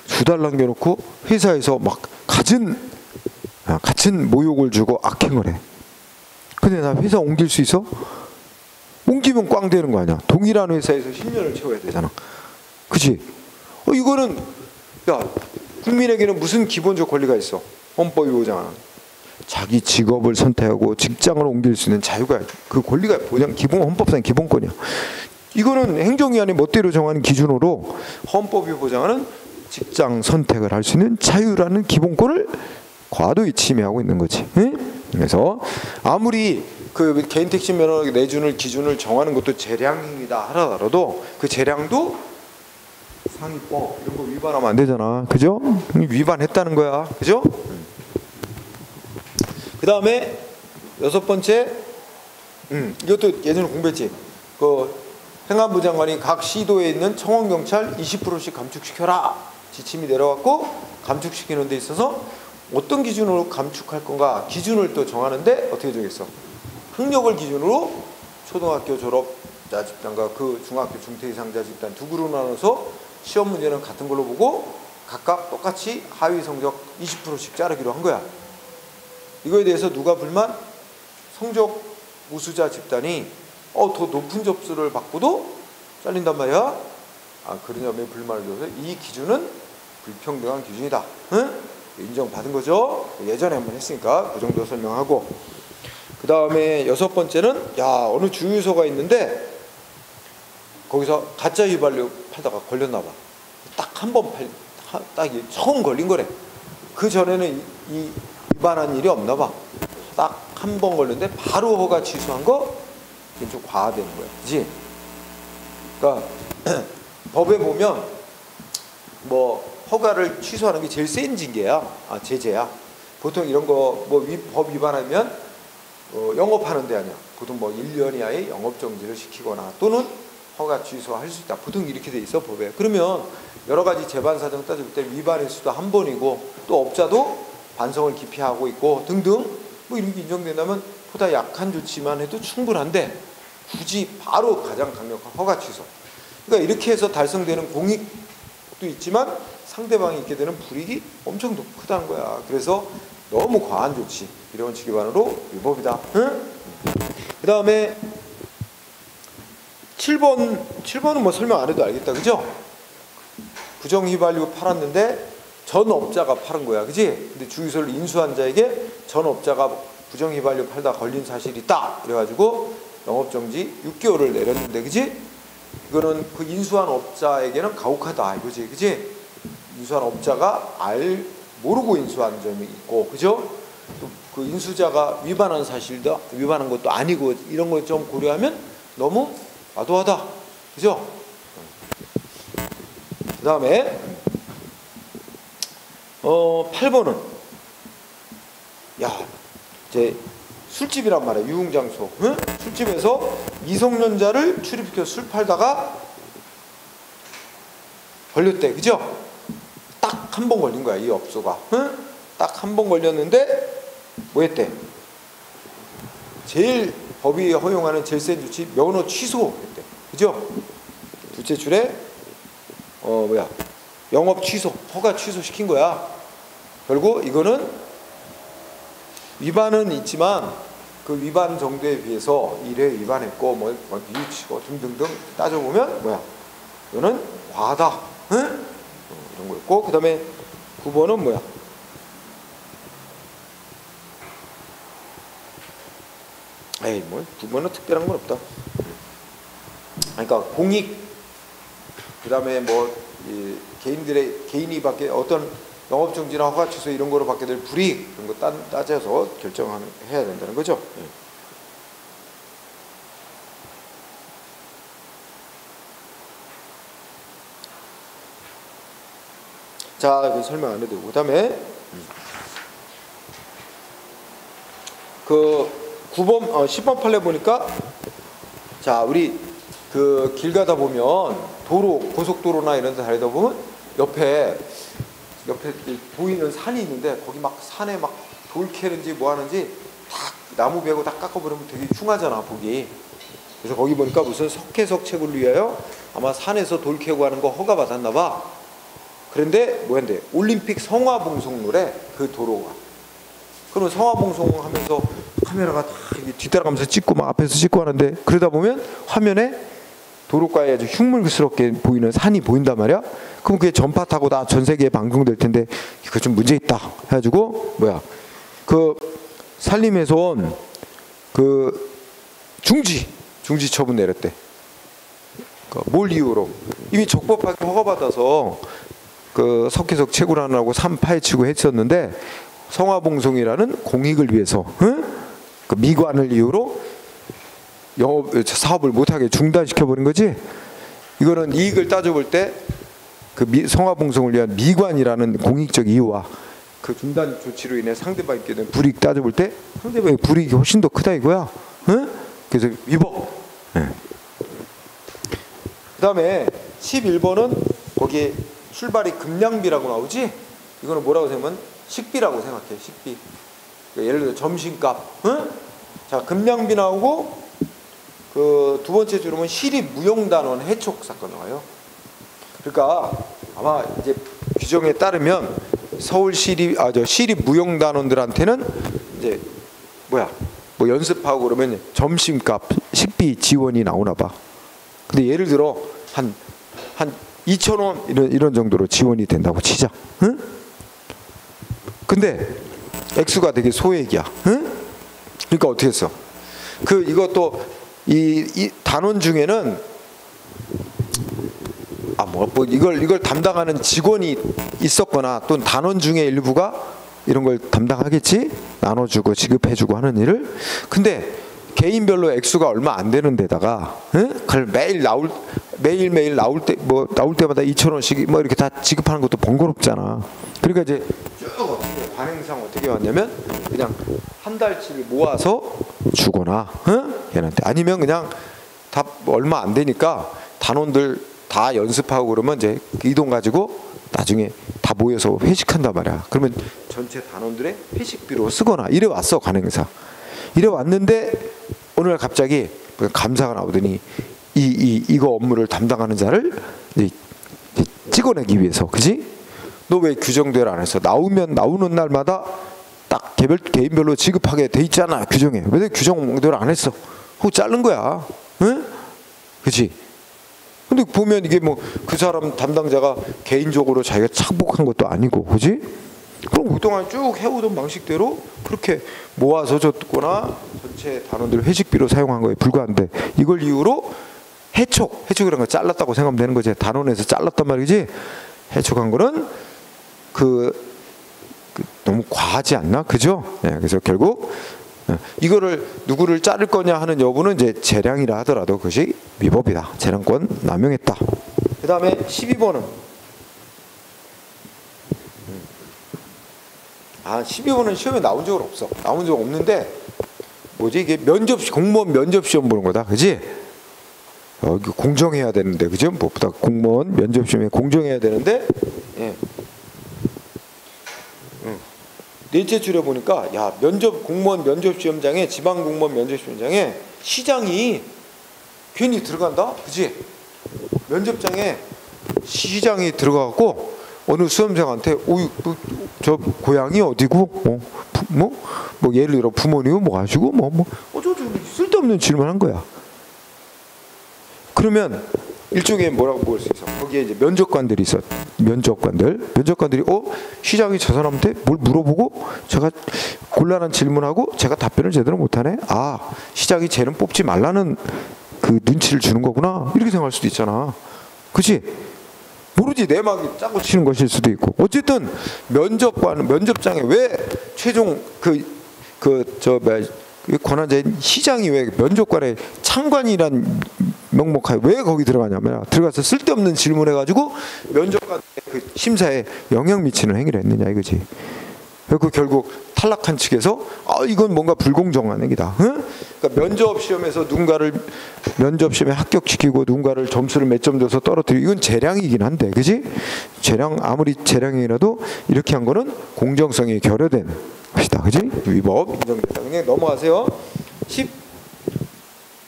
2달 남겨놓고 회사에서 막 갖은 모욕을 주고 악행을 해. 근데 나 회사 옮길 수 있어? 옮기면 꽝 되는 거 아니야. 동일한 회사에서 10년을 채워야 되잖아. 그치? 이거는 야, 국민에게는 무슨 기본적 권리가 있어? 헌법이 보장하는 자기 직업을 선택하고 직장을 옮길 수 있는 자유가, 그 권리가 보장, 기본 헌법상 기본권이야. 이거는 행정기관이 멋대로 정하는 기준으로 헌법이 보장하는 직장 선택을 할 수 있는 자유라는 기본권을 과도히 침해하고 있는 거지. 응? 그래서 아무리 그 개인 택시 면허 내주는 기준을 정하는 것도 재량행위다 하더라도 그 재량도 상위법 이런 거 위반하면 안 되잖아. 그죠? 위반했다는 거야. 그죠? 그 다음에 6번째, 이것도 예전에 공부했지. 그 행안부 장관이 각 시도에 있는 청원경찰 20%씩 감축시켜라 지침이 내려왔고, 감축시키는 데 있어서 어떤 기준으로 감축할 건가 기준을 또 정하는데 어떻게 정했어? 학력을 기준으로 초등학교 졸업자 집단과 그 중학교 중퇴 이상자 집단 2그룹 나눠서 시험 문제는 같은 걸로 보고 각각 똑같이 하위 성적 20%씩 자르기로 한 거야. 이거에 대해서 누가 불만? 성적 우수자 집단이 더 높은 점수를 받고도 잘린단 말이야. 그런 점에 불만을 줘서 이 기준은 불평등한 기준이다. 응? 인정받은 거죠. 예전에 한번 했으니까 그 정도 설명하고, 그 다음에 6번째는 어느 주유소가 있는데 거기서 가짜 휘발유 팔다가 걸렸나 봐. 딱 한 번 딱 처음 걸린 거래. 그 전에는 이 위반한 일이 없나 봐. 딱 한 번 걸렸는데 바로 허가 취소한 거, 이게 좀 과하다는 거야. 그치? 그러니까 법에 보면 뭐 허가를 취소하는 게 제일 센 징계야. 제재야. 보통 이런 거 뭐 법 위반하면 영업하는 데 아니야. 보통 뭐 1년 이하의 영업정지를 시키거나 또는 허가 취소할 수 있다. 보통 이렇게 돼 있어 법에. 그러면 여러 가지 재반 사정 따질 때 위반일 수도 한 번이고 또 업자도 반성을 기피하고 있고 등등 뭐 이런 게 인정된다면 보다 약한 조치만 해도 충분한데 굳이 바로 가장 강력한 허가 취소. 그러니까 이렇게 해서 달성되는 공익도 있지만 상대방이 있게 되는 불이익이 엄청 크다는 거야. 그래서 너무 과한 조치 이런 원칙 위반으로 위법이다. 응? 그 다음에 7번은 뭐 설명 안 해도 알겠다. 그죠? 부정휘발유 팔았는데 전 업자가 팔은 거야. 그지? 근데 주유소를 인수한 자에게 전 업자가 부정휘발유 팔다 걸린 사실이 있다. 그래가지고 영업정지 6개월을 내렸는데, 그지? 이거는 그 인수한 업자에게는 가혹하다. 이거지. 그지? 인수한 업자가 모르고 인수한 점이 있고, 그죠? 또 그 인수자가 위반한 사실도 위반한 것도 아니고 이런 걸 좀 고려하면 너무 과도하다. 그죠? 그 다음에 8번은 이제 술집이란 말이야. 유흥장소. 응? 술집에서 미성년자를 출입시켜 술 팔다가 걸렸대. 그죠? 딱 한 번 걸린 거야. 이 업소가. 응? 딱 한 번 걸렸는데 뭐 했대? 제일 법이 허용하는 제일 센 조치 면허 취소했대. 그죠? 둘째 줄에 영업 취소, 허가 취소시킨 거야. 결국 이거는 위반은 있지만 그 위반 정도에 비해서 1회 위반했고 뭐 비유치고 등등등 따져보면 이거는 과하다. 응? 이런 거였고, 그 다음에 9번은 9번은 특별한 건 없다. 그러니까 공익, 그 다음에 개인이 받게 어떤 영업정지나 허가 취소 이런 거로 받게 될 불이익 이런 거 따져서 결정해야 된다는 거죠. 자, 설명 안 해도 되고, 그 다음에 그 9번 10번 판례 보니까 자, 우리 그 길 가다 보면 도로, 고속도로나 이런 데 다니다 보면 옆에 보이는 산이 있는데 거기 막 산에 막 돌 캐는지 뭐 하는지 다 나무 베고 다 깎아버리면 되게 흉하잖아 보기. 그래서 거기 보니까 무슨 석회석 채굴을 위하여 아마 산에서 돌 캐고 하는 거 허가 받았나 봐. 그런데 뭐였는데 올림픽 성화봉송로래 그 도로가. 그러면 성화봉송 하면서 카메라가 다 뒤따라가면서 찍고 막 앞에서 찍고 하는데 그러다 보면 화면에 도로가에 아주 흉물스럽게 보이는 산이 보인단 말이야. 그럼 그게 전파 타고 다 전 세계에 방송될 텐데 이거 좀 문제 있다 해가지고 그 산림에서 온 그 중지 처분 내렸대. 뭘 이유로? 이미 적법하게 허가받아서 그 석회석 채굴하느라고 산 파헤치고 했었는데 성화봉송이라는 공익을 위해서 그 미관을 이유로 사업을 못하게 중단시켜버린 거지. 이거는 이익을 따져볼 때 그 성화봉송을 위한 미관이라는 공익적 이유와 그 중단 조치로 인해 상대방이 있게 된 불이익 따져볼 때 상대방의 불이익이 훨씬 더 크다 이거야. 그래서 위법. 그 다음에 11번은 거기에 출발이 금량비라고 나오지. 이거는 뭐라고 생각하면 식비라고 생각해. 식비. 그러니까 예를 들어 점심값. 자, 금량비 나오고 그 두 번째 줄은 시립무용단원 해촉 사건 나와요. 그러니까 아마 이제 규정에 따르면 서울 시립무용단원들한테는 이제 뭐 연습하고 그러면 점심값, 식비 지원이 나오나 봐. 근데 예를 들어 한 2,000원 이런 정도로 지원이 된다고 치자. 응? 근데 액수가 되게 소액이야. 응? 그러니까 어떻게 했어? 이것도 이 단원 중에는 이걸 담당하는 직원이 있었거나 또는 단원 중에 일부가 이런 걸 담당하겠지? 나눠주고 지급해주고 하는 일을. 근데 개인별로 액수가 얼마 안 되는 데다가 그걸 매일매일 나올 때마다 2,000원씩 뭐 이렇게 다 지급하는 것도 번거롭잖아. 그러니까 이제 쭉 관행상 어떻게 왔냐면 그냥 한 달치를 모아서 주거나 얘한테 아니면 그냥 다 얼마 안 되니까 단원들 다 연습하고 그러면 이제 이 돈 가지고 나중에 다 모여서 회식한단 말이야. 그러면 전체 단원들의 회식비로 쓰거나 이래 왔어, 관행사. 이래 왔는데 어느 날 갑자기 감사가 나오더니 이거 업무를 담당하는 자를 이제 찍어내기 위해서, 그지? 너 왜 규정대로 안 했어? 나오는 날마다 딱 개인별로 지급하게 돼 있잖아, 규정에. 왜 규정대로 안 했어? 하고 자른 거야. 응? 그치? 근데 보면 이게 뭐 그 사람 담당자가 개인적으로 자기가 착복한 것도 아니고, 그지? 그럼 그동안 쭉 해오던 방식대로 그렇게 모아서 줬거나 전체 단원들 회식비로 사용한 거에 불과한데, 이걸 이유로 해촉이라는 거 잘랐다고 생각하면 되는 거지. 단원에서 잘랐단 말이지. 해촉한 거는 너무 과하지 않나? 그죠? 네, 그래서 결국 이거를 누구를 자를 거냐 하는 여부는 이제 재량이라 하더라도 그것이 위법이다. 재량권 남용했다. 그 다음에 12번은 12번은 시험에 나온 적은 없어. 나온 적 없는데 뭐지? 이게 공무원 면접 시험 보는 거다. 그지? 공정해야 되는데, 그죠? 무엇보다 공무원 면접 시험에 공정해야 되는데, 예. 넷째 줄에 보니까 공무원 면접 시험장에, 지방 공무원 면접 시험장에 시장이 괜히 들어간다, 그지? 면접장에 시장이 들어가고 어느 수험생한테 저 고향이 어디고, 뭐 예를 들어 부모님은 뭐 하시고, 저 쓸데없는 질문한 거야. 그러면 일종의 뭐라고 볼 수 있어? 거기에 이제 면접관들이 있어. 면접관들이 시장이 저 사람한테 뭘 물어보고 제가 곤란한 질문하고 제가 답변을 제대로 못하네. 시장이 쟤는 뽑지 말라는 그 눈치를 주는 거구나. 이렇게 생각할 수도 있잖아. 그렇지? 모르지. 내 막이 짜고 치는 것일 수도 있고. 어쨌든 면접장에 왜 최종 권한자인 시장이 왜 면접관의 창관이란 명목하에 왜 거기 들어가냐면, 들어가서 쓸데없는 질문해가지고 면접관 그 심사에 영향 미치는 행위를 했느냐 이거지. 그리고 결국 탈락한 측에서 이건 뭔가 불공정한 행위다. 응? 그러니까 면접 시험에 합격시키고 누군가를 점수를 몇 점 줘서 떨어뜨리고, 이건 재량이긴 한데, 그지? 아무리 재량이라도 이렇게 한 거는 공정성이 결여된 것이다, 그지? 위법 인정된다. 그냥 넘어가세요.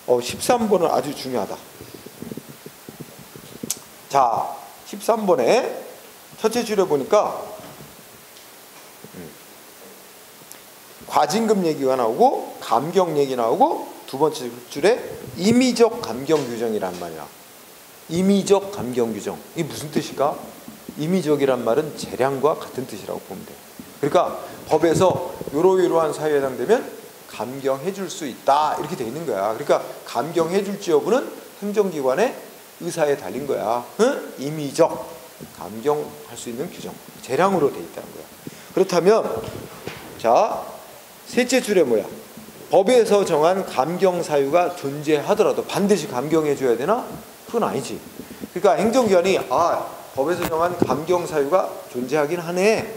13번은 아주 중요하다. 자, 13번에 첫째 줄에 보니까 과징금 얘기가 나오고 감경 얘기 나오고, 두 번째 줄에 임의적 감경 규정이란 말이야. 임의적 감경 규정. 이게 무슨 뜻일까? 임의적이란 말은 재량과 같은 뜻이라고 보면 돼. 그러니까 법에서 이러이러한 사유에 해당되면 감경해 줄 수 있다, 이렇게 돼 있는 거야. 그러니까 감경해 줄지 여부는 행정기관의 의사에 달린 거야. 응? 임의적 감경할 수 있는 규정, 재량으로 돼 있다는 거야. 그렇다면 자, 셋째 줄에 뭐야? 법에서 정한 감경 사유가 존재하더라도 반드시 감경해 줘야 되나? 그건 아니지. 그러니까 행정기관이 법에서 정한 감경 사유가 존재하긴 하네.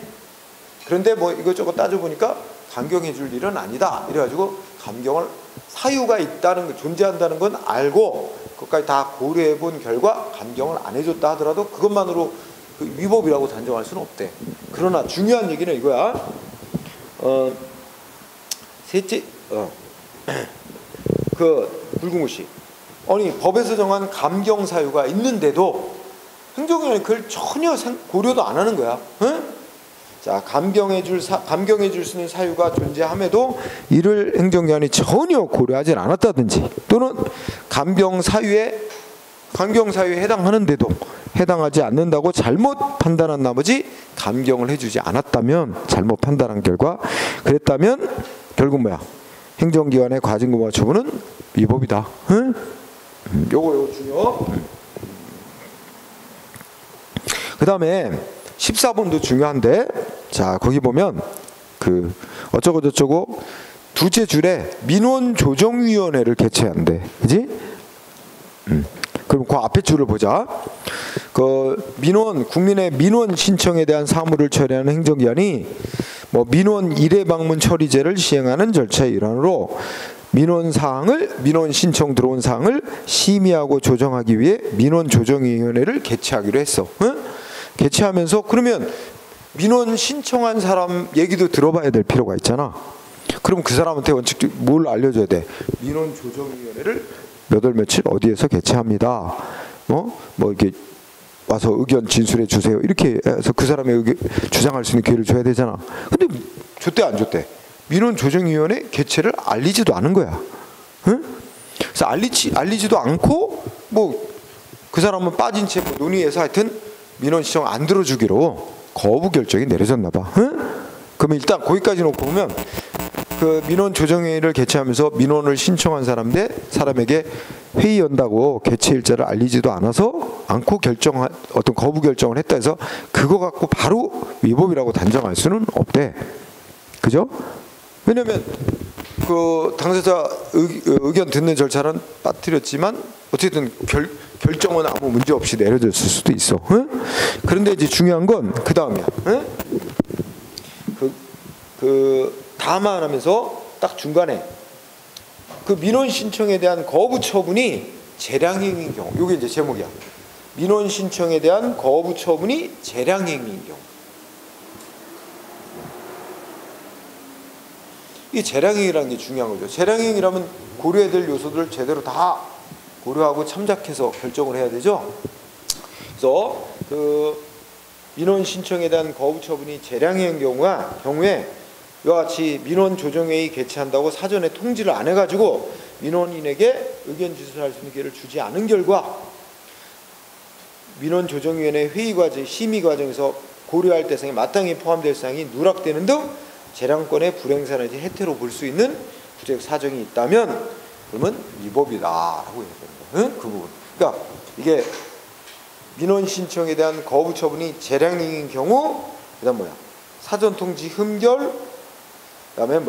그런데 뭐 이것저것 따져보니까 감경해 줄 일은 아니다. 이래가지고 사유가 존재한다는 건 알고 그것까지 다 고려해 본 결과 감경을 안 해줬다 하더라도 그것만으로 위법이라고 단정할 수는 없대. 그러나 중요한 얘기는 이거야. 셋째, 불구무시. 아니, 법에서 정한 감경 사유가 있는데도 행정기관이 그걸 전혀 고려도 안 하는 거야. 응? 자, 감경해 줄 수 있는 사유가 존재함에도 이를 행정기관이 전혀 고려하지 않았다든지, 또는 감경 사유에 해당하는데도 해당하지 않는다고 잘못 판단한 나머지 감경을 해주지 않았다면, 잘못 판단한 결과 그랬다면 결국 뭐야? 행정기관의 과징금과 처분은 위법이다. 응? 요거 중요. 그 다음에 14번도 중요한데, 자, 거기 보면 어쩌고 저쩌고 두째 줄에 민원조정위원회를 개최한대. 그지? 그럼 그 앞에 줄을 보자. 국민의 민원 신청에 대한 사무를 처리하는 행정기관이 민원 일회 방문 처리제를 시행하는 절차의 일환으로 민원 신청 들어온 사항을 심의하고 조정하기 위해 민원조정위원회를 개최하기로 했어. 응? 개최하면서 그러면 민원 신청한 사람 얘기도 들어봐야 될 필요가 있잖아. 그럼 그 사람한테 원칙 뭘 알려줘야 돼? 민원조정위원회를 몇 월 며칠 어디에서 개최합니다. 뭐 이렇게 와서 의견 진술해 주세요. 이렇게 해서 그 사람의 의견 주장할 수 있는 기회를 줘야 되잖아. 근데 줬대 안 줬대? 민원조정위원회 개최를 알리지도 않은 거야. 응? 그래서 알리지도 않고 뭐 그 사람은 빠진 채 논의해서 하여튼 민원 신청 안 들어주기로 거부 결정이 내려졌나 봐. 응? 그러면 일단 거기까지 놓고 보면 그 민원조정회의를 개최하면서 민원을 신청한 사람에게 회의 연다고 개최 일자를 알리지도 않고 어떤 거부 결정을 했다 해서 그거 갖고 바로 위법이라고 단정할 수는 없대. 그죠? 왜냐면 그 당사자 의견 듣는 절차는 빠뜨렸지만 어쨌든 결정은 아무 문제 없이 내려졌을 수도 있어. 응? 그런데 이제 중요한 건 그 다음이야. 응? 다만하면서 딱 중간에 그 민원 신청에 대한 거부 처분이 재량행위인 경우, 이게 이제 제목이야. 민원 신청에 대한 거부 처분이 재량행위인 경우. 이 재량행위라는 게 중요한 거죠. 재량행위라면 고려해야 될 요소들을 제대로 다 고려하고 참작해서 결정을 해야 되죠. 그래서 그 민원 신청에 대한 거부 처분이 재량행위인 경우에 이와 같이 민원조정회의 개최한다고 사전에 통지를 안 해가지고 민원인에게 의견 진술할 수 있는 기회를 주지 않은 결과 민원조정위원회 회의 과정, 심의 과정에서 고려할 대상에 마땅히 포함될 사항이 누락되는 등 재량권의 불행사 내지 해태로 볼 수 있는 구체적 사정이 있다면 그러면 위법이다라고 얘기하는 거예요. 그 부분. 그러니까 이게 민원 신청에 대한 거부 처분이 재량행위인 경우, 그다음 사전 통지 흠결, 그다음에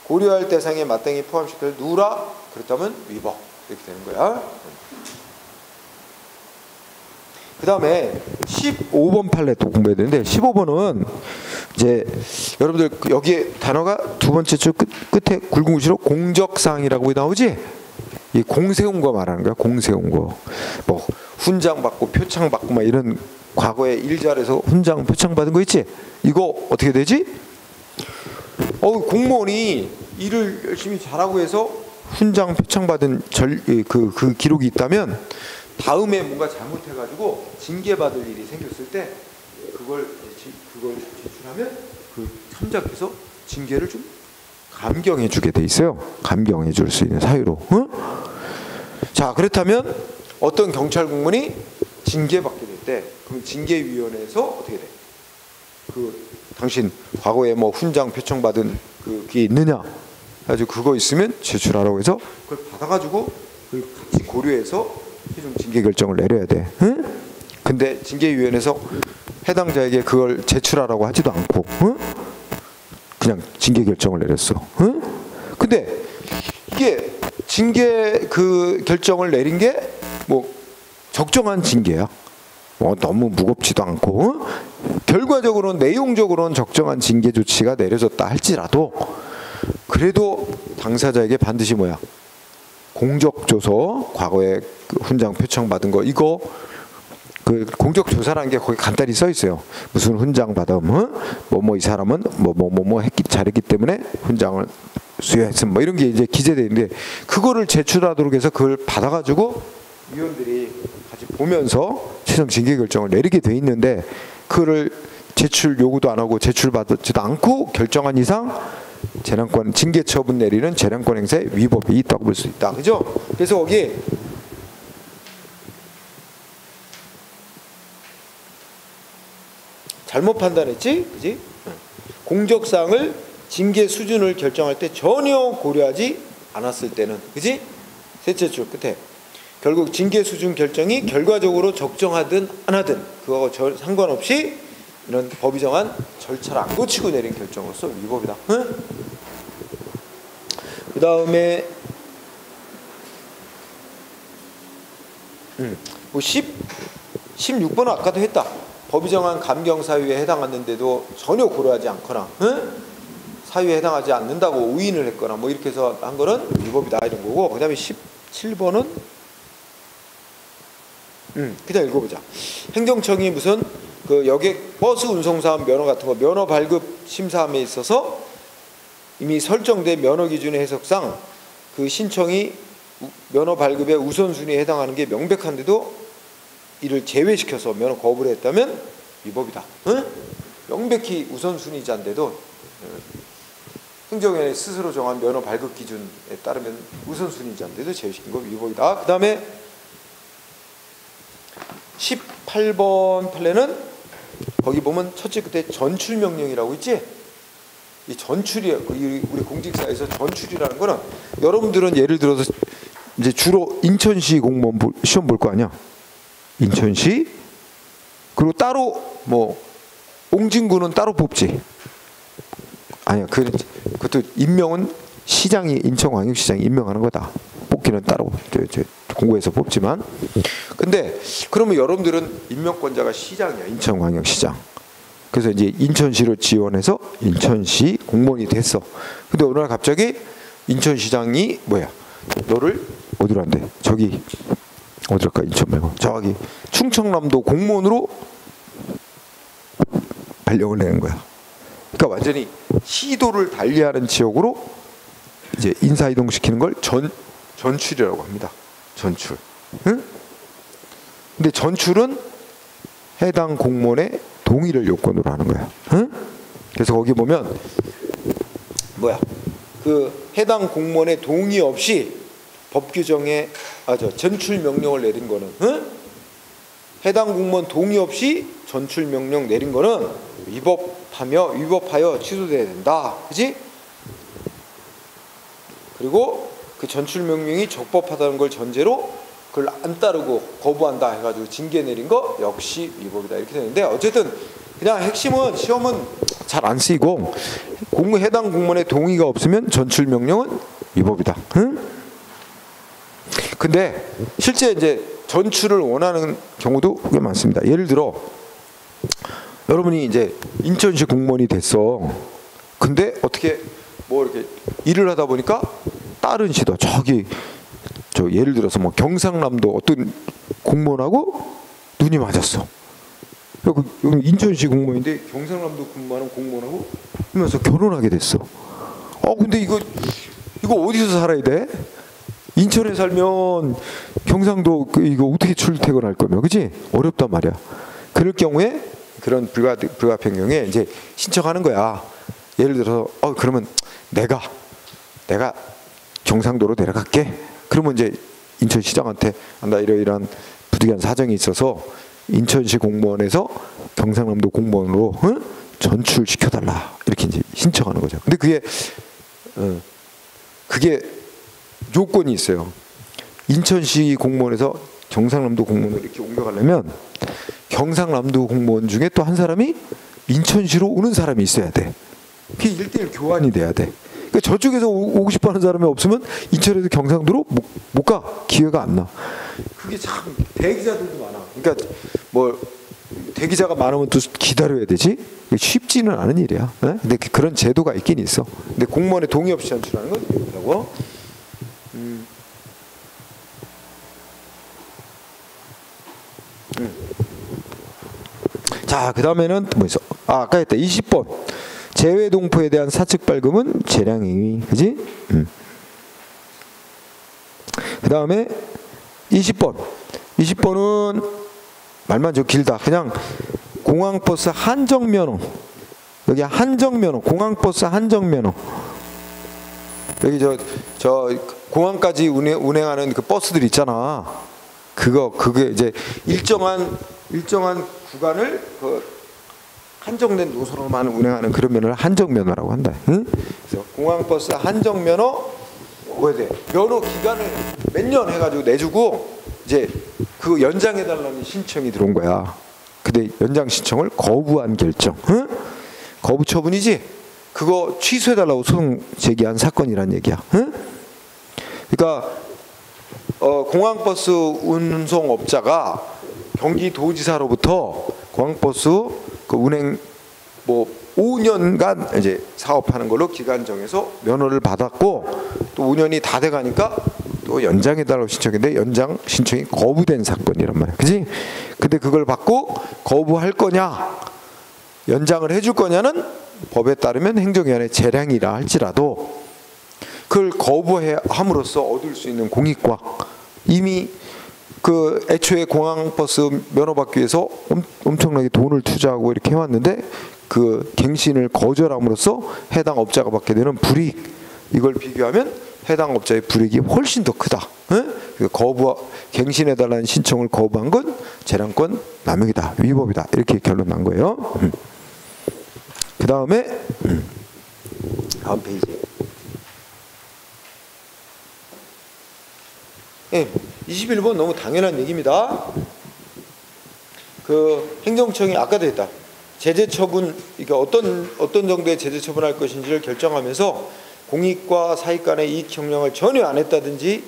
고려할 대상에 마땅히 포함시킬 누락, 그렇다면 위법 이렇게 되는 거야. 그 다음에 15번 판례도 공부해야 되는데 15번은 이제 여러분들 여기에 단어가 두 번째 줄 끝에 굵은 글씨로 공적사항이라고 나오지? 이 공세운 거 말하는 거야. 공세운 거. 뭐 훈장 받고 표창 받고 막 이런 과거에 일자리에서 훈장 표창 받은 거 있지? 이거 어떻게 되지? 공무원이 일을 열심히 잘하고 해서 훈장 표창 받은 그 기록이 있다면 다음에 뭔가 잘못해가지고 징계받을 일이 생겼을 때 그걸 제출하면 그 참작해서 징계를 좀 감경해주게 돼 있어요. 감경해줄 수 있는 사유로. 응? 자, 그렇다면 어떤 경찰 공무원이 징계받게 될 때 그럼 징계위원회에서 어떻게 돼? 당신 과거에 뭐 훈장 표창 받은 그게 있느냐? 아주 그거 있으면 제출하라고 해서 그걸 받아가지고 같이 고려해서 최종 징계 결정을 내려야 돼. 응? 근데 징계위원회에서 해당자에게 그걸 제출하라고 하지도 않고, 응? 그냥 징계 결정을 내렸어. 응? 근데 이게 징계 결정을 내린 게 뭐 적정한 징계야. 너무 무겁지도 않고, 결과적으로는 내용적으로는 적정한 징계 조치가 내려졌다 할지라도 그래도 당사자에게 반드시 공적조서, 과거에 훈장 표창 받은 거, 이거 공적조사라는 게 거기 간단히 써 있어요. 무슨 훈장 받음, 이 사람은 잘했기 때문에 훈장을 수여했음, 이런 게 이제 기재되어 있는데 그거를 제출하도록 해서 그걸 받아가지고 위원들이 같이 보면서 최종 징계 결정을 내리게 돼 있는데 그거를 제출 요구도 안 하고 제출받지도 않고 결정한 이상 재량권 징계 처분 내리는 재량권 행사에 위법이 있다고 볼 수 있다. 그죠? 그래서 거기 잘못 판단했지? 그지? 공적사항을 징계 수준을 결정할 때 전혀 고려하지 않았을 때는, 그지? 셋째 줄 끝에 결국 징계 수준 결정이 결과적으로 적정하든 안 하든 그거하고 상관없이 이런 법이 정한 절차를 안 거치고 내린 결정으로서 위법이다. 응? 그 다음에 16번은 아까도 했다. 법이 정한 감경사유에 해당하는데도 전혀 고려하지 않거나, 응? 사유에 해당하지 않는다고 우인을 했거나 뭐 이렇게 해서 한 거는 위법이다 이런 거고, 그다음에 17번은 그냥 읽어보자. 행정청이 무슨 그 여객 버스 운송사업 면허 같은 거 면허 발급 심사함에 있어서 이미 설정된 면허 기준의 해석상 그 신청이 면허 발급의 우선순위에 해당하는 게 명백한데도 이를 제외시켜서 면허 거부를 했다면 위법이다. 응? 명백히 우선순위자인데도 행정위원회 스스로 정한 면허 발급 기준에 따르면 우선순위자인데도 제외시킨 거 위법이다. 그 다음에 18번 판례는 거기 보면 첫째 끝에 전출명령이라고 있지? 이 전출이야. 우리 공직사에서 전출이라는 거는 여러분들은 예를 들어서 이제 주로 인천시 공무원 시험 볼 거 아니야? 인천시 그리고 따로 뭐 옹진구는 따로 뽑지. 아니야. 그것도 임명은 시장이 인천광역시장이 임명하는 거다. 뽑기는 따로 공고에서 뽑지만. 근데 그러면 여러분들은 임명권자가 시장이야. 인천광역시장. 그래서 이제 인천시를 지원해서 인천시 공무원이 됐어. 근데 어느 날 갑자기 인천시장이 뭐야? 너를 어디로 한대? 저기 어디랄까? 인천 말고 저기 충청남도 공무원으로 발령을 내는 거야. 그러니까 완전히 시도를 달리하는 지역으로 이제 인사 이동시키는 걸 전출이라고 합니다. 전출. 응? 근데 전출은 해당 공무원의 동의를 요건으로 하는 거야. 응? 그래서 거기 보면 뭐야? 그 해당 공무원의 동의 없이 법 규정에 전출 명령을 내린 거는, 응? 해당 공무원 동의 없이 전출 명령 내린 거는 위법하여 취소돼야 된다. 그지? 그리고 그 전출 명령이 적법하다는 걸 전제로 그걸 안 따르고 거부한다 해가지고 징계 내린 거 역시 위법이다 이렇게 되는데, 어쨌든 그냥 핵심은 시험은 잘 안 쓰이고 해당 공무원의 동의가 없으면 전출 명령은 위법이다. 응? 근데 실제 이제 전출을 원하는 경우도 꽤 많습니다. 예를 들어 여러분이 이제 인천시 공무원이 됐어. 근데 어떻게 뭐 이렇게 일을 하다 보니까 다른 시도 예를 들어서 뭐 경상남도 어떤 공무원하고 눈이 맞았어. 여기 인천시 공무원인데 경상남도 근무하는 공무원하고 하면서 결혼하게 됐어. 근데 이거 어디서 살아야 돼? 인천에 살면 경상도 이거 어떻게 출퇴근할 거면, 그지? 어렵단 말이야. 그럴 경우에 그런 불가피한 경우에 이제 신청하는 거야. 예를 들어서 그러면 내가 경상도로 내려갈게. 그러면 이제 인천시장한테 나 이러이러한 부득이한 사정이 있어서 인천시 공무원에서 경상남도 공무원으로 전출시켜달라 이렇게 이제 신청하는 거죠. 근데 그게 요건이 있어요. 인천시 공무원에서 경상남도 공무원으로 이렇게 옮겨가려면 경상남도 공무원 중에 또 한 사람이 인천시로 오는 사람이 있어야 돼. 그게 1:1 교환이 돼야 돼. 그러니까 저쪽에서 오고 싶어 하는 사람이 없으면 인천에서 경상도로 못 가. 기회가 안 나. 그게 참 대기자들도 많아. 그러니까 뭐 대기자가 많으면 또 기다려야 되지. 쉽지는 않은 일이야. 네? 근데 그런 제도가 있긴 있어. 근데 공무원의 동의 없이 전출하는 건 이거라고. 자, 그 다음에는 뭐 있어? 아까 했다. 20번. 재외 동포에 대한 사측 발급은 재량행위, 그지? 그 다음에 20번. 20번은 말만 좀 길다. 그냥 공항버스 한정면허. 여기 한정면허. 공항버스 한정면허. 여기 저 공항까지 운행하는 그 버스들 있잖아. 그게 이제 일정한 구간을 한정된 노선으로만 운행하는 그런 면허를 한정면허라고 한다. 응? 그래서 공항버스 한정면허 뭐야 돼? 면허 기간을 몇 년 해가지고 내주고 이제 그 연장해달라는 신청이 들어온 거야. 근데 연장 신청을 거부한 결정. 응? 거부 처분이지? 그거 취소해달라고 소송 제기한 사건이란 얘기야. 응? 그러니까 공항버스 운송업자가 경기도지사로부터 공항버스 그 운행 뭐 5년간 이제 사업하는 걸로 기간 정해서 면허를 받았고, 또 5년이 다 돼가니까 또 연장해달라고 신청했는데 연장 신청이 거부된 사건이란 말이야, 그지? 근데 그걸 받고 거부할 거냐, 연장을 해줄 거냐는 법에 따르면 행정위원회 재량이라 할지라도 그걸 거부함으로써 얻을 수 있는 공익과, 이미 그 애초에 공항버스 면허 받기 위해서 엄청나게 돈을 투자하고 이렇게 해왔는데 그 갱신을 거절함으로써 해당 업자가 받게 되는 불이익, 이걸 비교하면 해당 업자의 불이익이 훨씬 더 크다. 갱신해달라는 신청을 거부한 건 재량권 남용이다, 위법이다, 이렇게 결론 난 거예요. 그 다음에 다음 페이지. 21번 너무 당연한 얘기입니다. 그 행정청이 아까도 했다. 제재 처분, 이게 어떤 정도의 제재 처분할 것인지를 결정하면서 공익과 사익 간의 이익 형량을 전혀 안 했다든지,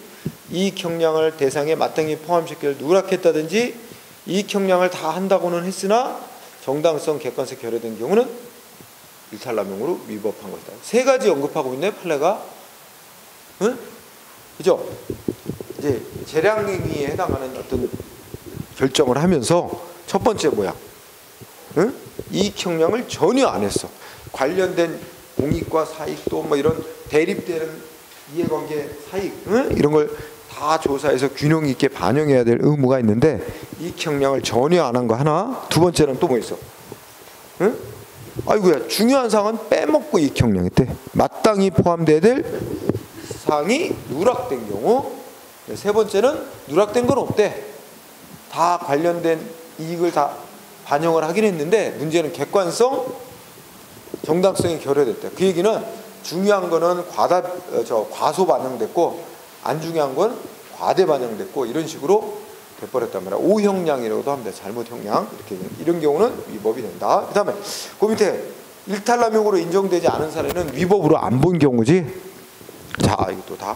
이익 형량을 대상에 마땅히 포함시킬 누락했다든지, 이익 형량을 다 한다고는 했으나 정당성, 객관성 결여된 경우는 일탈남용으로 위법한 것이다. 세 가지 언급하고 있네, 판례가. 응? 그죠? 이제 재량행위에 해당하는 어떤 결정을 하면서 첫 번째 뭐야? 응? 이익 형량을 전혀 안 했어. 관련된 공익과 사익도 뭐 이런 대립되는 이해관계 사익, 응? 이런 걸 다 조사해서 균형 있게 반영해야 될 의무가 있는데 이익 형량을 전혀 안 한 거 하나. 두 번째는 또 뭐 있어? 응? 아이고야, 중요한 사항은 빼먹고 이익 형량했대. 마땅히 포함돼야 될 사항이 누락된 경우. 세 번째는 누락된 건 없대. 다 관련된 이익을 다 반영을 하긴 했는데 문제는 객관성, 정당성이 결여됐대. 그 얘기는 중요한 거는 과소 반영됐고 안 중요한 건 과대 반영됐고 이런 식으로 돼버렸단 말이야. 오형량이라고도 합니다. 잘못 형량. 이런 경우는 위법이 된다. 그 다음에 그 밑에 일탈남용으로 인정되지 않은 사례는 위법으로 안 본 경우지. 자, 이것도 다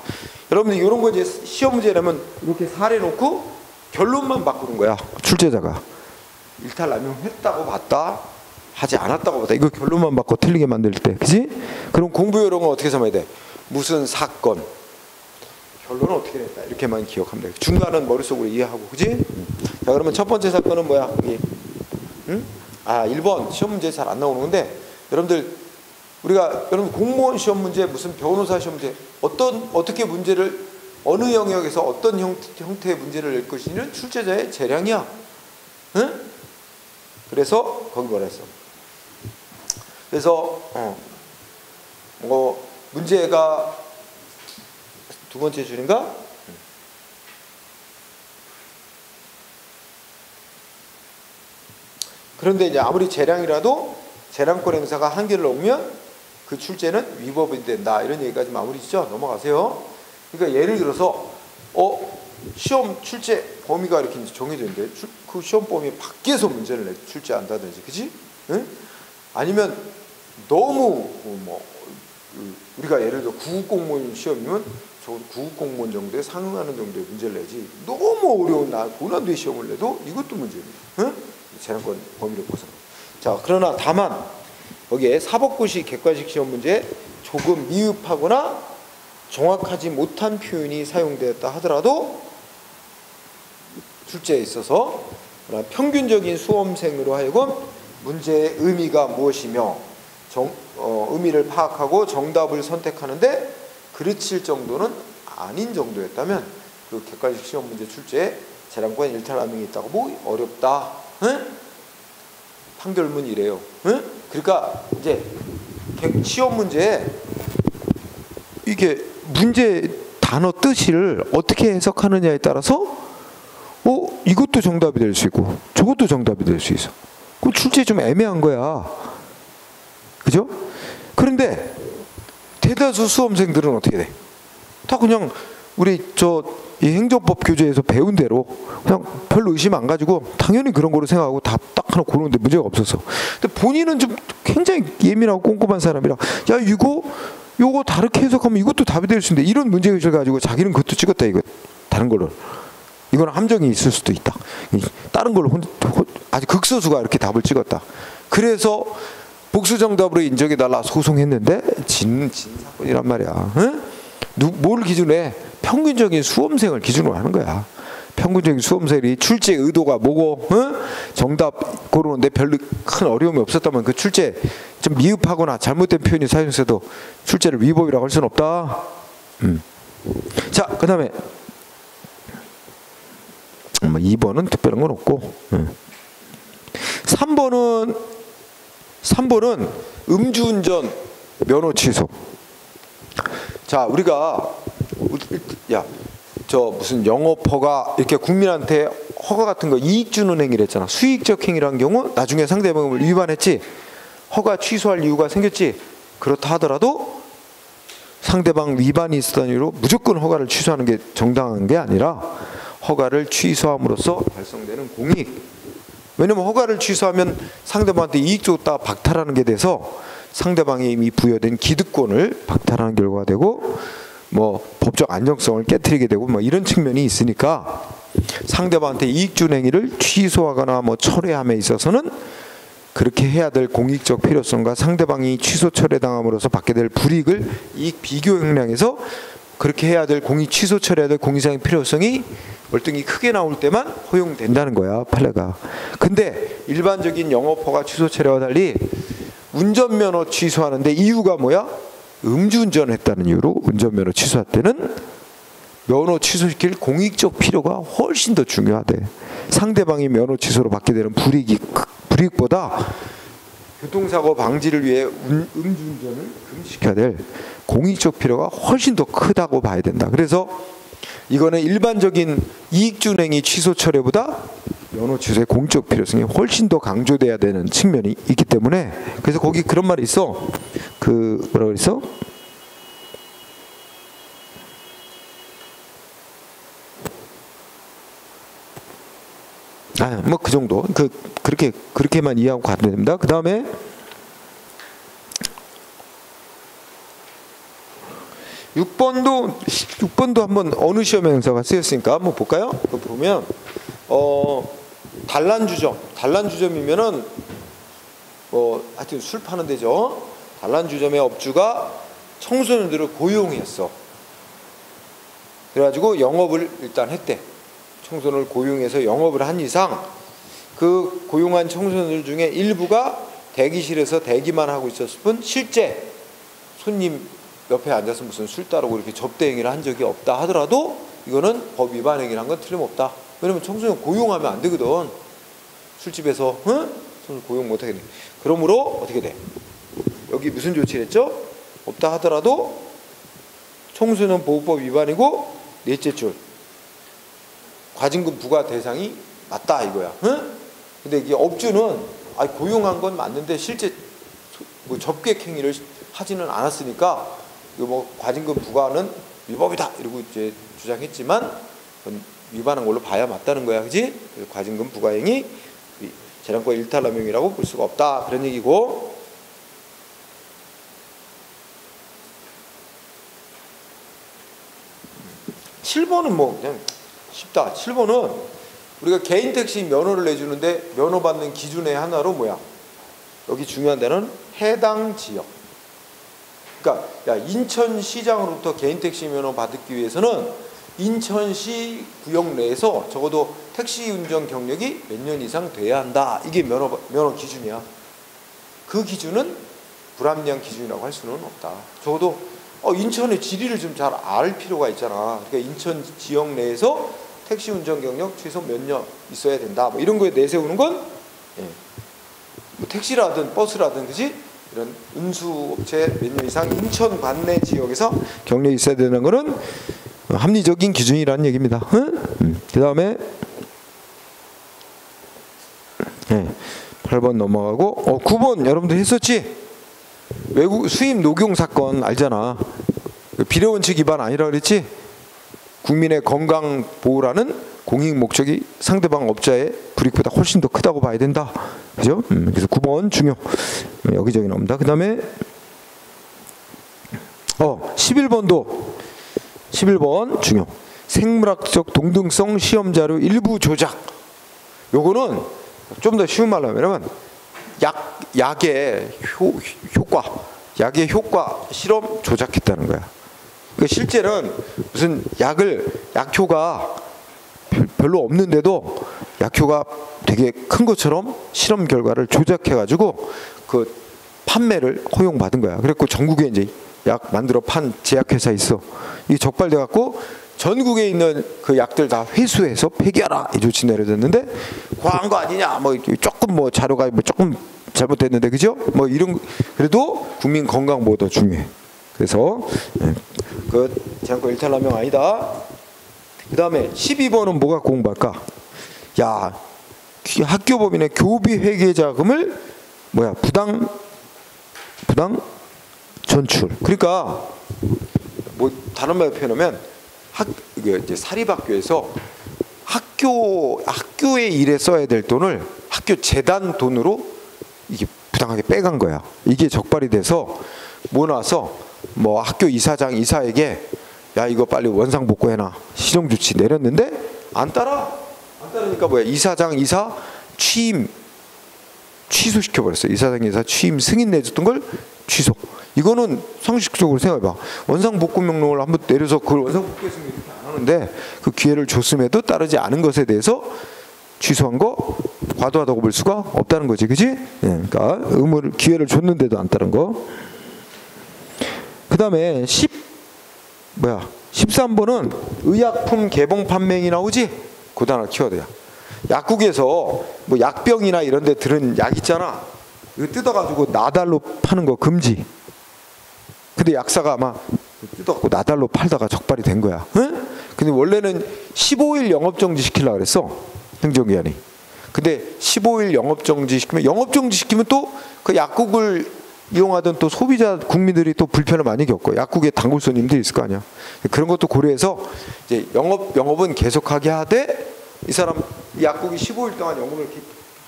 여러분들 이런 거 이제 시험 문제라면 이렇게 사례 놓고 결론만 바꾸는 거야. 출제자가 일탈남용 했다고 봤다, 하지 않았다고 봤다, 이거 결론만 바꿔 틀리게 만들 때, 그지? 그럼 공부 요령은 어떻게 삼아야 돼? 무슨 사건, 결론은 어떻게 됐다, 이렇게만 기억하면 돼. 중간은 머릿속으로 이해하고, 그지? 자, 그러면 첫 번째 사건은 뭐야? 응? 1번 시험 문제 잘 안 나오는 건데, 여러분 공무원 시험 문제, 무슨 변호사 시험 문제, 어떻게 문제를, 어느 영역에서 어떤 형태의 문제를 낼 것인지는 출제자의 재량이야. 응? 그래서 거기 뭐라 했어? 그래서 문제가 두 번째 줄인가? 그런데 이제 아무리 재량이라도 재량권 행사가 한계를 넘으면 그 출제는 위법이 된다, 이런 얘기까지 마무리 짓죠. 넘어가세요. 그러니까 예를 들어서 시험 출제 범위가 이렇게 정해졌는데 그 시험 범위 밖에서 문제를 출제한다든지, 그지? 응? 아니면 너무 우리가 예를 들어 구급공무원 시험이면 저 구급공무원 정도에 상응하는 정도의 문제를 내지, 너무 어려운 고난도의 시험을 내도 이것도 문제입니다. 응? 재량권 범위를 벗어나. 자, 그러나 다만 거기에 사법고시 객관식 시험 문제에 조금 미흡하거나 정확하지 못한 표현이 사용되었다 하더라도 출제에 있어서 평균적인 수험생으로 하여금 문제의 의미가 무엇이며 의미를 파악하고 정답을 선택하는데 그르칠 정도는 아닌 정도였다면 그 객관식 시험 문제 출제에 재량권 일탈남용이 있다고 뭐 어렵다. 응? 판결문 이래요. 응? 그러니까 이제 시험 문제에 이게 문제 단어 뜻을 어떻게 해석하느냐에 따라서 이것도 정답이 될 수 있고 저것도 정답이 될 수 있어. 그 출제 좀 애매한 거야. 그죠? 그런데 대다수 수험생들은 어떻게 돼? 다 그냥 우리 이 행정법 교재에서 배운 대로 그냥 별로 의심 안 가지고 당연히 그런 거로 생각하고 답 딱 하나 고르는데 문제가 없었어. 근데 본인은 좀 굉장히 예민하고 꼼꼼한 사람이라 요거 다르게 해석하면 이것도 답이 될 수 있는데 이런 문제의식을 가지고 자기는 그것도 찍었다, 이거 다른 걸로. 이건 함정이 있을 수도 있다. 다른 걸로 아주 극소수가 이렇게 답을 찍었다. 그래서 복수 정답으로 인정해달라 소송했는데 진 사건이란 말이야. 응? 뭘 기준해? 평균적인 수험생을 기준으로 하는 거야. 평균적인 수험생이 출제 의도가 뭐고, 응? 정답 고르는데 별로 큰 어려움이 없었다면 그 출제 좀 미흡하거나 잘못된 표현이 사용돼도 출제를 위법이라고 할 수는 없다. 자, 그 다음에 2번은 특별한 건 없고, 3번은 음주운전 면허 취소. 자, 우리가 저 무슨 영업허가 이렇게 국민한테 허가 같은 거 이익 주는 행위를 했잖아. 수익적 행위라는 경우 나중에 상대방을 위반했지, 허가 취소할 이유가 생겼지. 그렇다 하더라도 상대방 위반이 있었다는 이유로 무조건 허가를 취소하는 게 정당한 게 아니라 허가를 취소함으로써 발생되는 공익. 왜냐면 허가를 취소하면 상대방한테 이익 줬다 박탈하는 게 돼서 상대방이 이미 부여된 기득권을 박탈하는 결과가 되고 뭐 법적 안정성을 깨트리게 되고 뭐 이런 측면이 있으니까 상대방한테 이익 준 행위를 취소하거나 뭐 철회함에 있어서는 그렇게 해야 될 공익적 필요성과 상대방이 취소 철회당함으로써 받게 될 불이익을 이익 비교 형량에서 그렇게 해야 될 공익 취소 철회해야 될 공익상의 필요성이 월등히 크게 나올 때만 허용된다는 거야, 판례가. 근데 일반적인 영업허가 취소 철회와 달리 운전면허 취소하는데 이유가 뭐야? 음주운전을 했다는 이유로 운전면허 취소할 때는 면허 취소시킬 공익적 필요가 훨씬 더 중요하대. 상대방이 면허 취소로 받게 되는 불이익보다 교통사고 방지를 위해 음주운전을 금지시켜야 될 공익적 필요가 훨씬 더 크다고 봐야 된다. 그래서 이거는 일반적인 이익준행위 취소 철회보다 면허 취소의 공적 필요성이 훨씬 더 강조돼야 되는 측면이 있기 때문에, 그래서 거기 그런 말이 있어. 그 뭐라 그랬어? 뭐 그 정도. 그렇게만 이해하고 가면 됩니다. 그 다음에 6번도 한번 어느 시험에 형사가 쓰였으니까 한번 볼까요? 그거 보면 단란주점이면은 하여튼 술 파는 데죠. 단란주점의 업주가 청소년들을 고용했어. 그래가지고 영업을 일단 했대. 청소년을 고용해서 영업을 한 이상 그 고용한 청소년들 중에 일부가 대기실에서 대기만 하고 있었을 뿐 실제 손님 옆에 앉아서 무슨 술 따르고 이렇게 접대 행위를 한 적이 없다 하더라도 이거는 법 위반 행위란 건 틀림없다. 왜냐면 청소년 고용하면 안 되거든. 술집에서 청소년 고용 못 하겠네. 그러므로 어떻게 돼? 여기 무슨 조치를 했죠? 없다 하더라도 청소년 보호법 위반이고 넷째 줄 과징금 부과 대상이 맞다 이거야. 근데 이게 업주는 고용한 건 맞는데 실제 뭐 접객 행위를 하지는 않았으니까 이거 뭐 과징금 부과는 위법이다 이러고 이제 주장했지만 그건 위반한 걸로 봐야 맞다는 거야, 그지? 그래서 과징금 부과 행위 재량권 일탈남용이라고 볼 수가 없다 그런 얘기고. (7번은) 뭐 그냥 쉽다. 7번은 우리가 개인 택시 면허를 내주는데 면허 받는 기준의 하나로 뭐야? 여기 중요한 데는 해당 지역. 그러니까 인천시장으로부터 개인 택시 면허 받기 위해서는 인천시 구역 내에서 적어도 택시 운전 경력이 몇 년 이상 돼야 한다. 이게 면허 기준이야. 그 기준은 불합리한 기준이라고 할 수는 없다. 적어도 인천의 지리를 좀 잘 알 필요가 있잖아. 그러니까 인천 지역 내에서 택시 운전 경력 최소 몇 년 있어야 된다. 뭐 이런 거에 내세우는 건 뭐 택시라든 버스라든 그지? 이런 운수업체 몇 년 이상 인천 관내 지역에서 경력이 있어야 되는 거는 합리적인 기준이라는 얘기입니다. 그 다음에 8번 넘어가고 9번 여러분들 했었지? 외국 수입 녹용 사건 알잖아. 비례 원칙 위반 아니라 그랬지? 국민의 건강 보호라는 공익 목적이 상대방 업자의 불이익보다 훨씬 더 크다고 봐야 된다. 그죠? 그래서 9번 중요. 여기저기 나옵니다. 그 다음에 11번 중요. 생물학적 동등성 시험자료 일부 조작. 요거는 좀 더 쉬운 말로 하면 약의 효과 실험 조작했다는 거야. 그러니까 실제는 무슨 약효가 별로 없는데도 약효가 되게 큰 것처럼 실험 결과를 조작해가지고 그 판매를 허용받은 거야. 그래갖고 전국에 이제 약 만들어 판 제약회사 있어. 이게 적발돼갖고 전국에 있는 그 약들 다 회수해서 폐기하라 이 조치 내려졌는데 과한 거 아니냐 뭐 조금 뭐 자료가 뭐 조금 잘못됐는데 그죠? 뭐 이런 그래도 국민 건강 보호도 중요해. 그래서 그 제한권 일탈남용 아니다. 그 다음에 12번은 뭐가 공부할까? 야 학교법인의 교비 회계 자금을 부당 전출. 그러니까 뭐 다른 말로 표현하면 이게 이제 사립학교에서 학교에 일에 써야 될 돈을 학교 재단 돈으로 이게 부당하게 빼간 거야. 이게 적발이 돼서 뭐 나와서 뭐 학교 이사에게 야 이거 빨리 원상 복구해놔 실형 조치 내렸는데 안 따르니까 이사 취임 취소시켜 버렸어요. 이사장 이사 취임 승인 내줬던 걸 취소. 이거는 상식적으로 생각해봐. 원상 복구 명령을 한번 내려서 그걸 원상 복구했으면 이렇게 안 하는데 그 기회를 줬음에도 따르지 않은 것에 대해서 취소한 거 과도하다고 볼 수가 없다는 거지, 그지? 그러니까 기회를 줬는데도 안 따른 거. 그 다음에 13번은 의약품 개봉 판매행위 나오지? 그 단어 키워드야. 약국에서 뭐 약병이나 이런 데 들은 약 있잖아. 이거 뜯어가지고 나달로 파는 거 금지. 근데 약사가 아마 뜯어갖고 나달로 팔다가 적발이 된 거야. 응? 근데 원래는 15일 영업정지 시키려고 그랬어. 행정기관이. 근데 15일 영업정지 시키면 또 그 약국을 이용하던 또 소비자 국민들이 또 불편을 많이 겪고 약국에 단골 손님들이 있을 거 아니야. 그런 것도 고려해서 이제 영업은 계속하게 하되 이 약국이 15일 동안 영업을 이렇게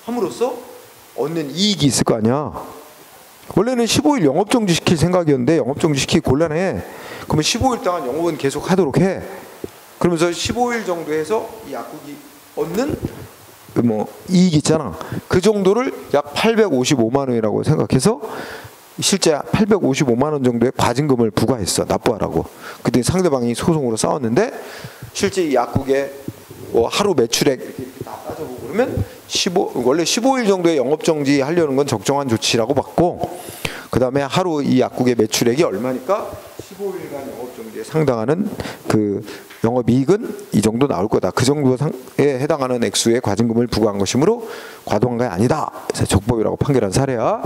함으로써 얻는 이익이 있을 거 아니야. 원래는 15일 영업정지 시킬 생각이었는데 영업정지 시키기 곤란해. 그러면 15일 동안 영업은 계속 하도록 해. 그러면서 15일 정도 해서 이 약국이 얻는 이익 있잖아. 그 정도를 약 855만 원이라고 생각해서 실제 855만 원 정도의 과징금을 부과했어. 납부하라고. 그때 상대방이 소송으로 싸웠는데 실제 이 약국의 하루 매출액 이렇게 다 따져보고 그러면 원래 15일 정도의 영업정지 하려는 건 적정한 조치라고 봤고, 그 다음에 하루 이 약국의 매출액이 얼마니까 15일간 영업정지에 상당하는 그 영업이익은 이 정도 나올 거다. 그 정도에 해당하는 액수의 과징금을 부과한 것이므로 과도한 게 아니다. 그래서 적법이라고 판결한 사례야.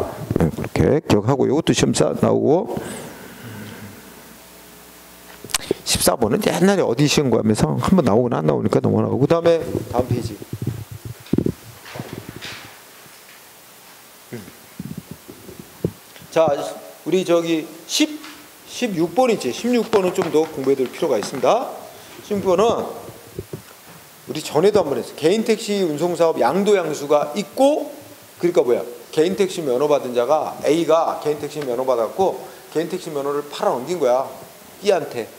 그렇게 기억하고 이것도 시험사 나오고. 14번은 옛날에 어디 시험 구하면서 한번 나오거나 안 나오니까 넘어가고. 그 다음에 다음 페이지. 자, 우리 저기 16번 있지. 16번은 좀 더 공부해 둘 필요가 있습니다. 16번은 우리 전에도 한번 했어요. 개인택시 운송사업 양도양수가 있고, 그러니까 개인택시 면허 받은 자가 A가 개인택시 면허 받았고 개인택시 면허를 팔아넘긴 거야. B한테.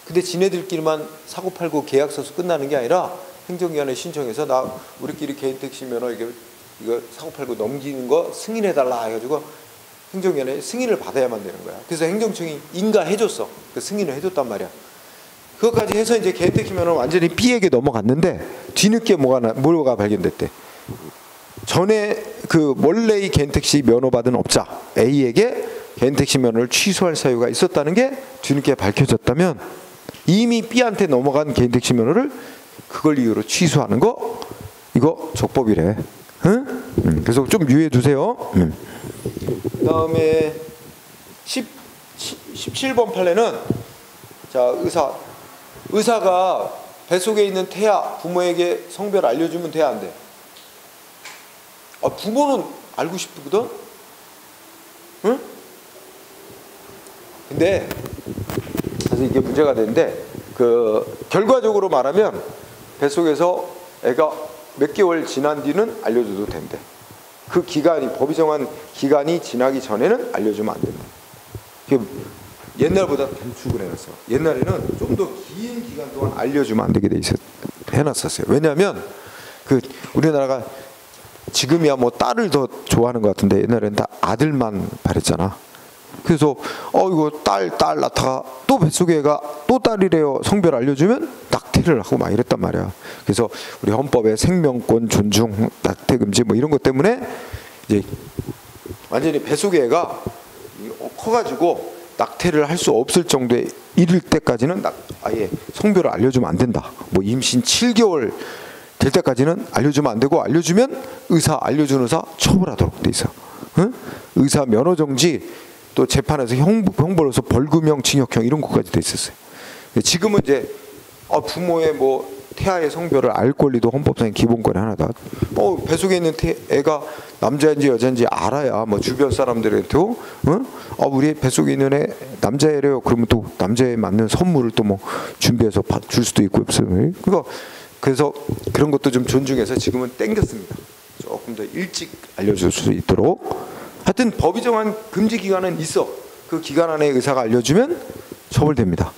근데 지네들끼리만 사고팔고 계약 서서 끝나는 게 아니라 행정기관에 신청해서 우리끼리 개인택시 면허 이거 사고팔고 넘기는 거 승인해달라 해가지고 행정기관에 승인을 받아야만 되는 거야. 그래서 행정청이 인가해줬어. 그 승인을 해줬단 말이야. 그것까지 해서 이제 개인택시 면허는 완전히 B에게 넘어갔는데 뒤늦게 뭐가 발견됐대. 전에 원래 이 개인택시 면허 받은 업자 A에게 개인택시 면허를 취소할 사유가 있었다는 게 뒤늦게 밝혀졌다면 이미 B한테 넘어간 개인택시 면허를 그걸 이유로 취소하는 거 이거 적법이래. 응? 그래서 좀 유의해 두세요. 그 다음에 17번 판례는 자 의사가 뱃속에 있는 태아 부모에게 성별 알려주면 돼 안 돼? 부모는 알고 싶거든? 응? 근데 사실 이게 문제가 되는데 결과적으로 말하면 뱃속에서 애가 몇 개월 지난 뒤는 알려줘도 된대. 그 기간이 법이 정한 기간이 지나기 전에는 알려주면 안 된대. 옛날보다 단축을 해놨어. 옛날에는 좀 더 긴 기간 동안 알려주면 안 되게 돼 해놨었어요. 왜냐하면 우리나라가 지금이야 뭐 딸을 더 좋아하는 것 같은데 옛날에는 다 아들만 바랬잖아. 그래서 이거 딸 낳다가 또 뱃속에 애가 또 딸이래요. 성별 알려주면 낙태를 하고 막 이랬단 말이야. 그래서 우리 헌법에 생명권 존중, 낙태 금지 뭐 이런 것 때문에 이제 완전히 뱃속에 애가 커가지고 낙태를 할 수 없을 정도에 이를 때까지는 아예 성별을 알려주면 안 된다. 뭐 임신 7개월 될 때까지는 알려주면 안 되고, 알려주면 알려준 의사 처벌하도록 돼 있어. 응? 의사 면허 정지, 또 재판에서 형벌로서 벌금형, 징역형 이런 것까지 돼 있었어요. 지금은 이제 부모의 뭐 태아의 성별을 알 권리도 헌법상의 기본권의 하나다. 뱃속에 있는 애가 남자인지 여자인지 알아야 뭐 주변 사람들한테도 우리 뱃속에 있는 애 남자애래요. 그러면 또 남자에 맞는 선물을 또 뭐 준비해서 줄 수도 있고 없어요. 그래서 그런 것도 좀 존중해서 지금은 땡겼습니다. 조금 더 일찍 알려줄 수 있도록. 하여튼 법이 정한 금지 기간은 있어. 그 기간 안에 의사가 알려주면 처벌됩니다.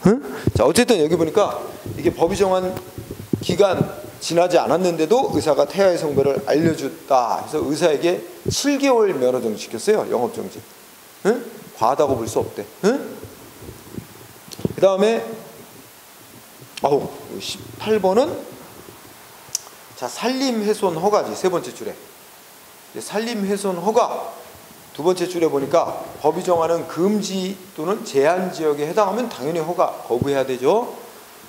자, 어쨌든 여기 보니까 이게 법이 정한 기간 지나지 않았는데도 의사가 태아의 성별을 알려줬다 해서 의사에게 7개월 면허 정지 시켰어요. 영업 정지. 과하다고 볼 수 없대. 그 다음에 18번은 자, 산림훼손 허가지. 세 번째 줄에 산림훼손 허가. 두 번째 줄에 보니까 법이 정하는 금지 또는 제한 지역에 해당하면 당연히 허가 거부해야 되죠.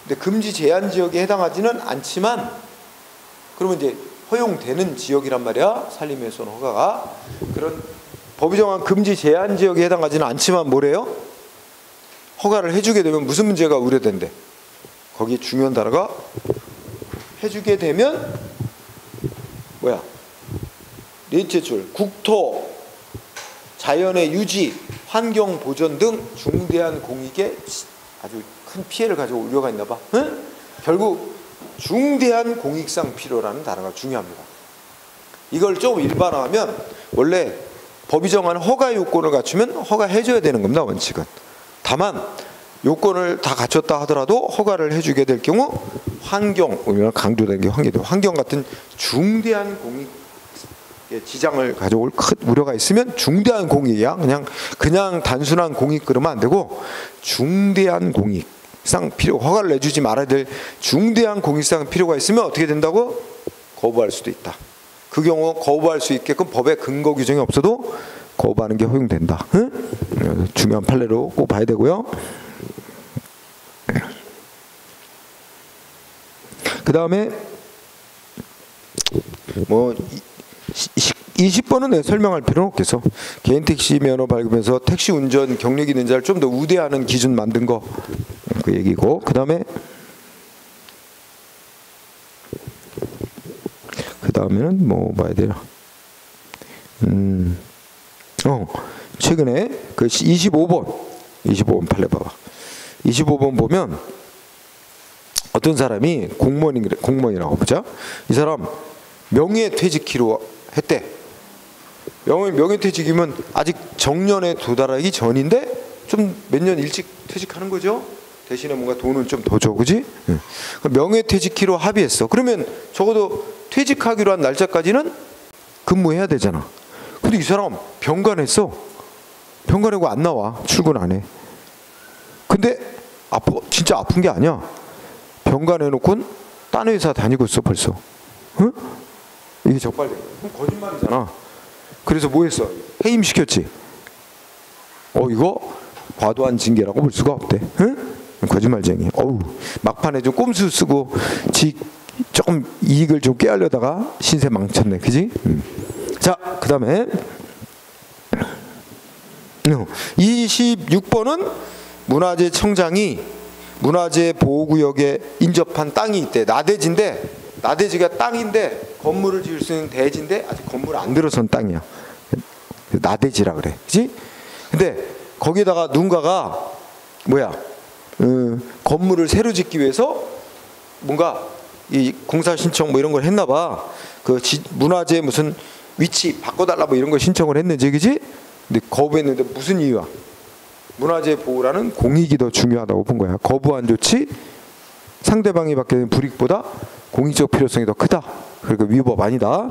근데 금지 제한 지역에 해당하지는 않지만 그러면 이제 허용되는 지역이란 말이야. 산림훼손 허가가. 그런 법이 정한 금지 제한 지역에 해당하지는 않지만 뭐래요? 허가를 해주게 되면 무슨 문제가 우려된대? 거기 중요한 단어가 해주게 되면 뭐야? 넷째 줄 국토 자연의 유지, 환경 보존 등 중대한 공익에 아주 큰 피해를 가져올 우려가 있나 봐. 결국 중대한 공익상 필요라는 단어가 중요합니다. 이걸 좀 일반화하면 원래 법이 정한 허가 요건을 갖추면 허가해줘야 되는 겁니다. 원칙은. 다만 요건을 다 갖췄다 하더라도 허가를 해주게 될 경우 환경, 우리가 강조되는 게 환경 같은 중대한 공익 지장을 가져올 큰 우려가 있으면 중대한 공익이야. 그냥 단순한 공익 그러면 안 되고 중대한 공익상 필요, 허가를 내주지 말아야 될 중대한 공익상 필요가 있으면 어떻게 된다고? 거부할 수도 있다. 그 경우 거부할 수 있게끔 법에 근거 규정이 없어도 거부하는 게 허용된다. 중요한 판례로 꼭 봐야 되고요. 그 다음에 뭐 20번은 설명할 필요는 없겠어. 개인 택시 면허 발급해서 택시 운전 경력 있는 자를 좀 더 우대하는 기준 만든 거 그 얘기고. 그 다음에는 뭐 봐야 되나? 최근에 그 25번 판례 봐봐. 25번 보면 어떤 사람이 공무원이라고 보자. 이 사람 명예퇴직키로 했대. 명예퇴직이면 아직 정년에 도달하기 전인데 좀 몇 년 일찍 퇴직하는 거죠. 대신에 뭔가 돈을 좀 더 줘, 그지? 명예퇴직키로 합의했어. 그러면 적어도 퇴직하기로 한 날짜까지는 근무해야 되잖아. 근데 이 사람 병간했어. 병간하고 안 나와. 출근 안 해. 근데 진짜 아픈 게 아니야. 병간해놓고는 딴 회사 다니고 있어 벌써. 응? 이게 적발돼. 그럼 거짓말이잖아. 그래서 뭐 했어? 해임시켰지. 이거 과도한 징계라고 볼 수가 없대. 응? 거짓말쟁이. 막판에 좀 꼼수 쓰고 조금 이익을 좀 깨하려다가 신세 망쳤네. 그지? 자, 그 다음에 26번은 문화재청장이 문화재 보호구역에 인접한 땅이 있대. 나대지가 땅인데 건물을 지을 수 있는 대지인데 아직 건물 안 들어선 땅이야. 나대지라 그래. 그치? 근데 거기다가 누군가가 건물을 새로 짓기 위해서 뭔가 이 공사 신청 뭐 이런 걸 했나 봐. 그 문화재 무슨 위치 바꿔달라 뭐 이런 걸 신청을 했는지, 그지? 근데 거부했는데 무슨 이유야? 문화재 보호라는 공익이 더 중요하다고 본 거야. 거부안 좋지 상대방이 받게 된 불이익보다 공익적 필요성이 더 크다. 그러니까 위법 아니다.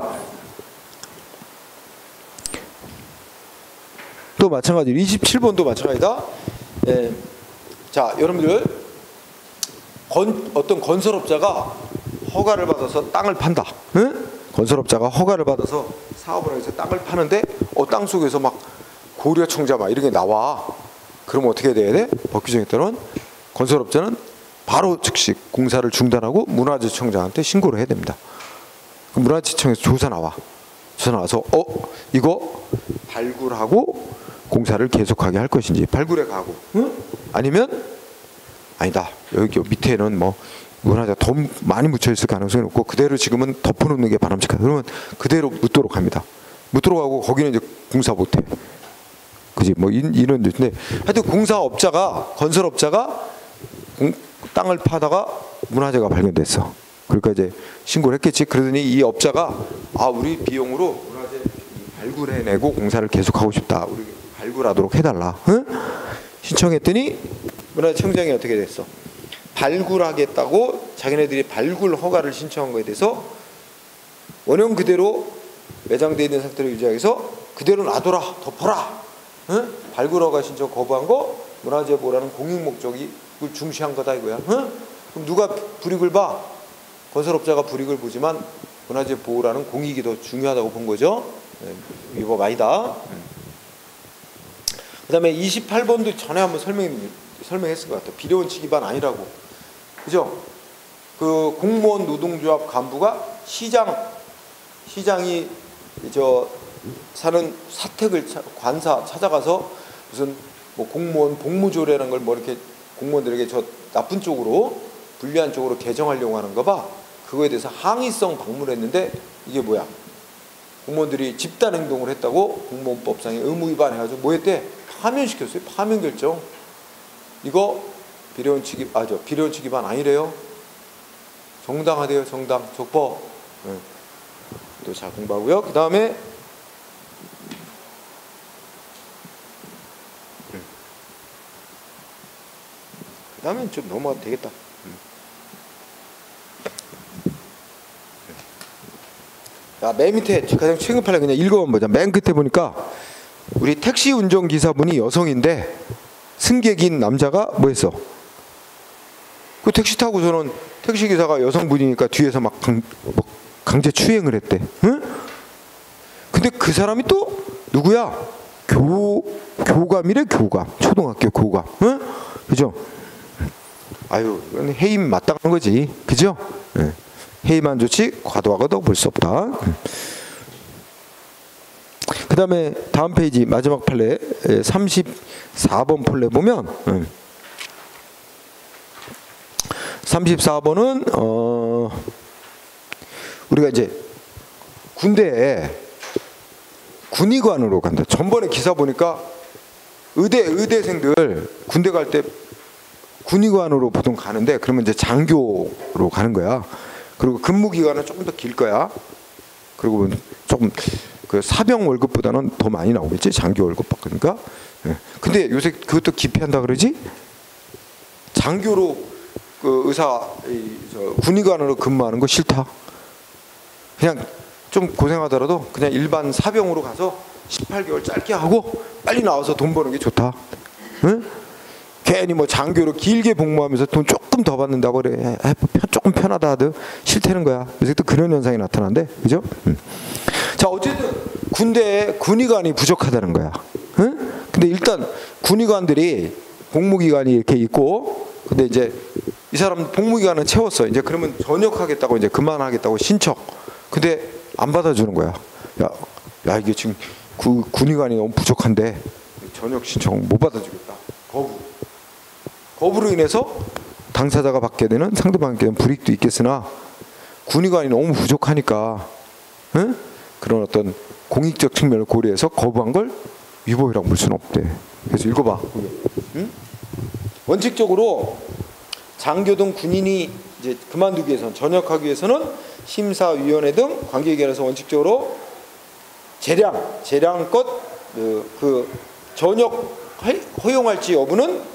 또 마찬가지로 27번도 마찬가지다. 예. 자, 여러분들 어떤 건설업자가 허가를 받아서 땅을 판다. 응? 건설업자가 허가를 받아서 사업을 해서 땅을 파는데 땅 속에서 막 고려청자 막 이런 게 나와. 그럼 어떻게 돼야 돼? 법 규정에 따르면 건설업자는 바로 즉시 공사를 중단하고 문화재청장한테 신고를 해야 됩니다. 그럼 문화재청에서 조사 나와서 이거 발굴하고 공사를 계속하게 할 것인지, 발굴해 가고, 응? 아니면 아니다, 여기 밑에는 뭐 문화재 더 많이 묻혀 있을 가능성이 높고 그대로 지금은 덮어놓는 게 바람직하다. 그러면 그대로 묻도록 합니다. 묻도록 하고 거기는 이제 공사 못해. 그지? 뭐 이런 데인데, 하여튼 건설업자가 땅을 파다가 문화재가 발견됐어. 그러니까 이제 신고를 했겠지. 그러더니 이 업자가 우리 비용으로 문화재 발굴해내고 공사를 계속하고 싶다. 우리 발굴하도록 해달라. 응? 신청했더니 문화재청장이 어떻게 됐어? 발굴하겠다고 자기네들이 발굴 허가를 신청한 거에 대해서 원형 그대로 매장되어 있는 상태를 유지하기 위해서 그대로 놔둬라, 덮어라. 응? 발굴 허가 신청 거부한 거 문화재 보호라는 공익 목적이 중시한 거다 이거야. 응? 그럼 누가 불이익을 봐? 건설업자가 불이익을 보지만 문화재 보호라는 공익이 더 중요하다고 본 거죠. 위법 아니다. 그 다음에 28번도 전에 한번 설명했을 것 같아요. 비례원칙 위반 아니라고. 그죠? 그 공무원 노동조합 간부가 시장이 사는 사택을 관사 찾아가서 무슨 뭐 공무원 복무조례라는 걸 뭐 이렇게 공무원들에게 저 나쁜 쪽으로 불리한 쪽으로 개정하려고 하는 거 봐. 그거에 대해서 항의성 방문을 했는데 이게 뭐야? 공무원들이 집단 행동을 했다고 공무원법상의 의무 위반해가지고 뭐 했대? 파면시켰어요. 파면 결정. 이거 비례원칙 위반 아니래요. 정당하대요. 정당. 적법. 네. 또 잘 공부하고요. 그 다음에 좀 넘어가도 되겠다. 맨 밑에 가장 최근 판례 그냥 읽어보면 보자. 맨 끝에 보니까 우리 택시 운전기사분이 여성인데 승객인 남자가 뭐 했어? 그 택시 타고서는 택시기사가 여성분이니까 뒤에서 막 강제 추행을 했대. 응? 근데 그 사람이 또 누구야? 교감이래. 교감. 초등학교 교감. 응? 그죠? 이건 해임 마땅한 거지. 그죠? 네. 해임안 좋지 과도하고도 볼 수 없다. 그 다음에 다음 페이지 마지막 판례 34번 판례 보면 34번은 우리가 이제 군대에 군의관으로 간다. 전번에 기사 보니까 의대생들 군대 갈 때 군의관으로 보통 가는데 그러면 이제 장교로 가는 거야. 그리고 근무 기간은 조금 더 길 거야. 그리고 조금 그 사병 월급보다는 더 많이 나오겠지. 장교 월급 받으니까. 근데 요새 그것도 기피한다 그러지? 장교로 그 군의관으로 근무하는 거 싫다. 그냥 좀 고생하더라도 그냥 일반 사병으로 가서 18개월 짧게 하고 빨리 나와서 돈 버는 게 좋다. 응? 괜히 뭐 장교로 길게 복무하면서 돈 조금 더 받는다고 그래. 조금 편하다 하듯 싫다는 거야. 요새 또 그런 현상이 나타난대. 그죠? 자, 어쨌든 군대에 군의관이 부족하다는 거야. 응? 근데 일단 군의관들이 복무기간이 이렇게 있고, 근데 이제 이 사람 복무기간은 채웠어. 이제 그러면 전역하겠다고 이제 그만하겠다고 신청. 근데 안 받아주는 거야. 야 이게 지금 군의관이 너무 부족한데 전역 신청 못 받아주겠다. 거부로 인해서 당사자가 받게 되는 상대방에게 되는 불이익도 있겠으나 군의관이 너무 부족하니까 응? 그런 어떤 공익적 측면을 고려해서 거부한 걸 위법이라고 볼 수는 없대. 그래서 읽어봐. 응? 원칙적으로 장교 등 군인이 이제 그만두기 위해서는 전역하기 위해서는 심사위원회 등 관계기관에서 원칙적으로 재량껏 그 전역 허용할지 여부는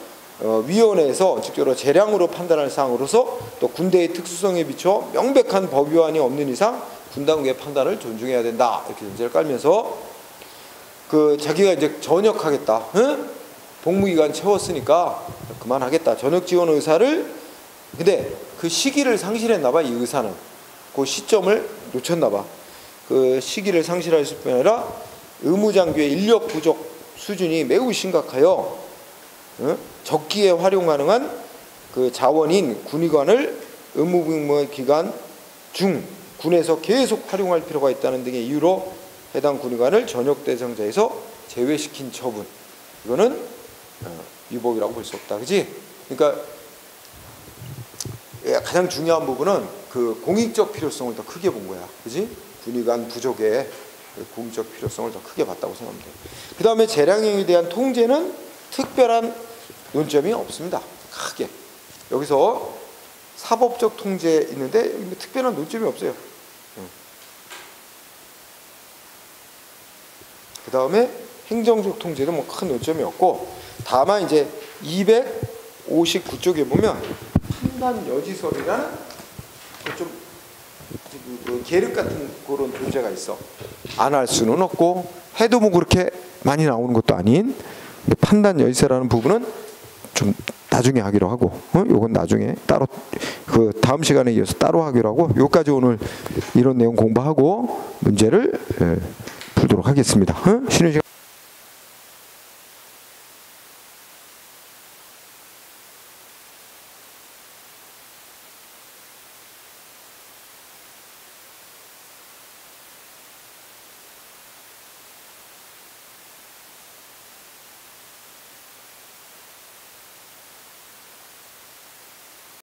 위원회에서 원칙적으로 재량으로 판단할 사항으로서 또 군대의 특수성에 비춰 명백한 법위반이 없는 이상 군당국의 판단을 존중해야 된다. 이렇게 전제를 깔면서 그 자기가 이제 전역하겠다. 응? 복무기간 채웠으니까 그만하겠다. 전역 지원 의사를 근데 그 시기를 상실했나 봐. 이 의사는 그 시점을 놓쳤나 봐. 그 시기를 상실했을 뿐 아니라 의무장교의 인력 부족 수준이 매우 심각하여 적기에 활용 가능한 그 자원인 군의관을 의무복무 기간 중 군에서 계속 활용할 필요가 있다는 등의 이유로 해당 군의관을 전역 대상자에서 제외시킨 처분. 이거는 위법이라고 볼 수 없다. 그지? 그러니까 가장 중요한 부분은 그 공익적 필요성을 더 크게 본 거야. 그지? 군의관 부족의 공익적 필요성을 더 크게 봤다고 생각하면 돼. 그 다음에 재량행위에 대한 통제는 특별한 논점이 없습니다. 크게. 여기서 사법적 통제 있는데 특별한 논점이 없어요. 그 다음에 행정적 통제도 뭐 큰 논점이 없고, 다만 이제 259쪽에 보면 판단 여지설이라는 좀 계륵 같은 그런 존재가 있어. 안 할 수는 없고 해도 뭐 그렇게 많이 나오는 것도 아닌 판단 여지설이라는 부분은 좀 나중에 하기로 하고, 요건 나중에 따로 그 다음 시간에 이어서 따로 하기로 하고, 요까지 오늘 이런 내용 공부하고 문제를 풀도록 하겠습니다. 쉬는 시간.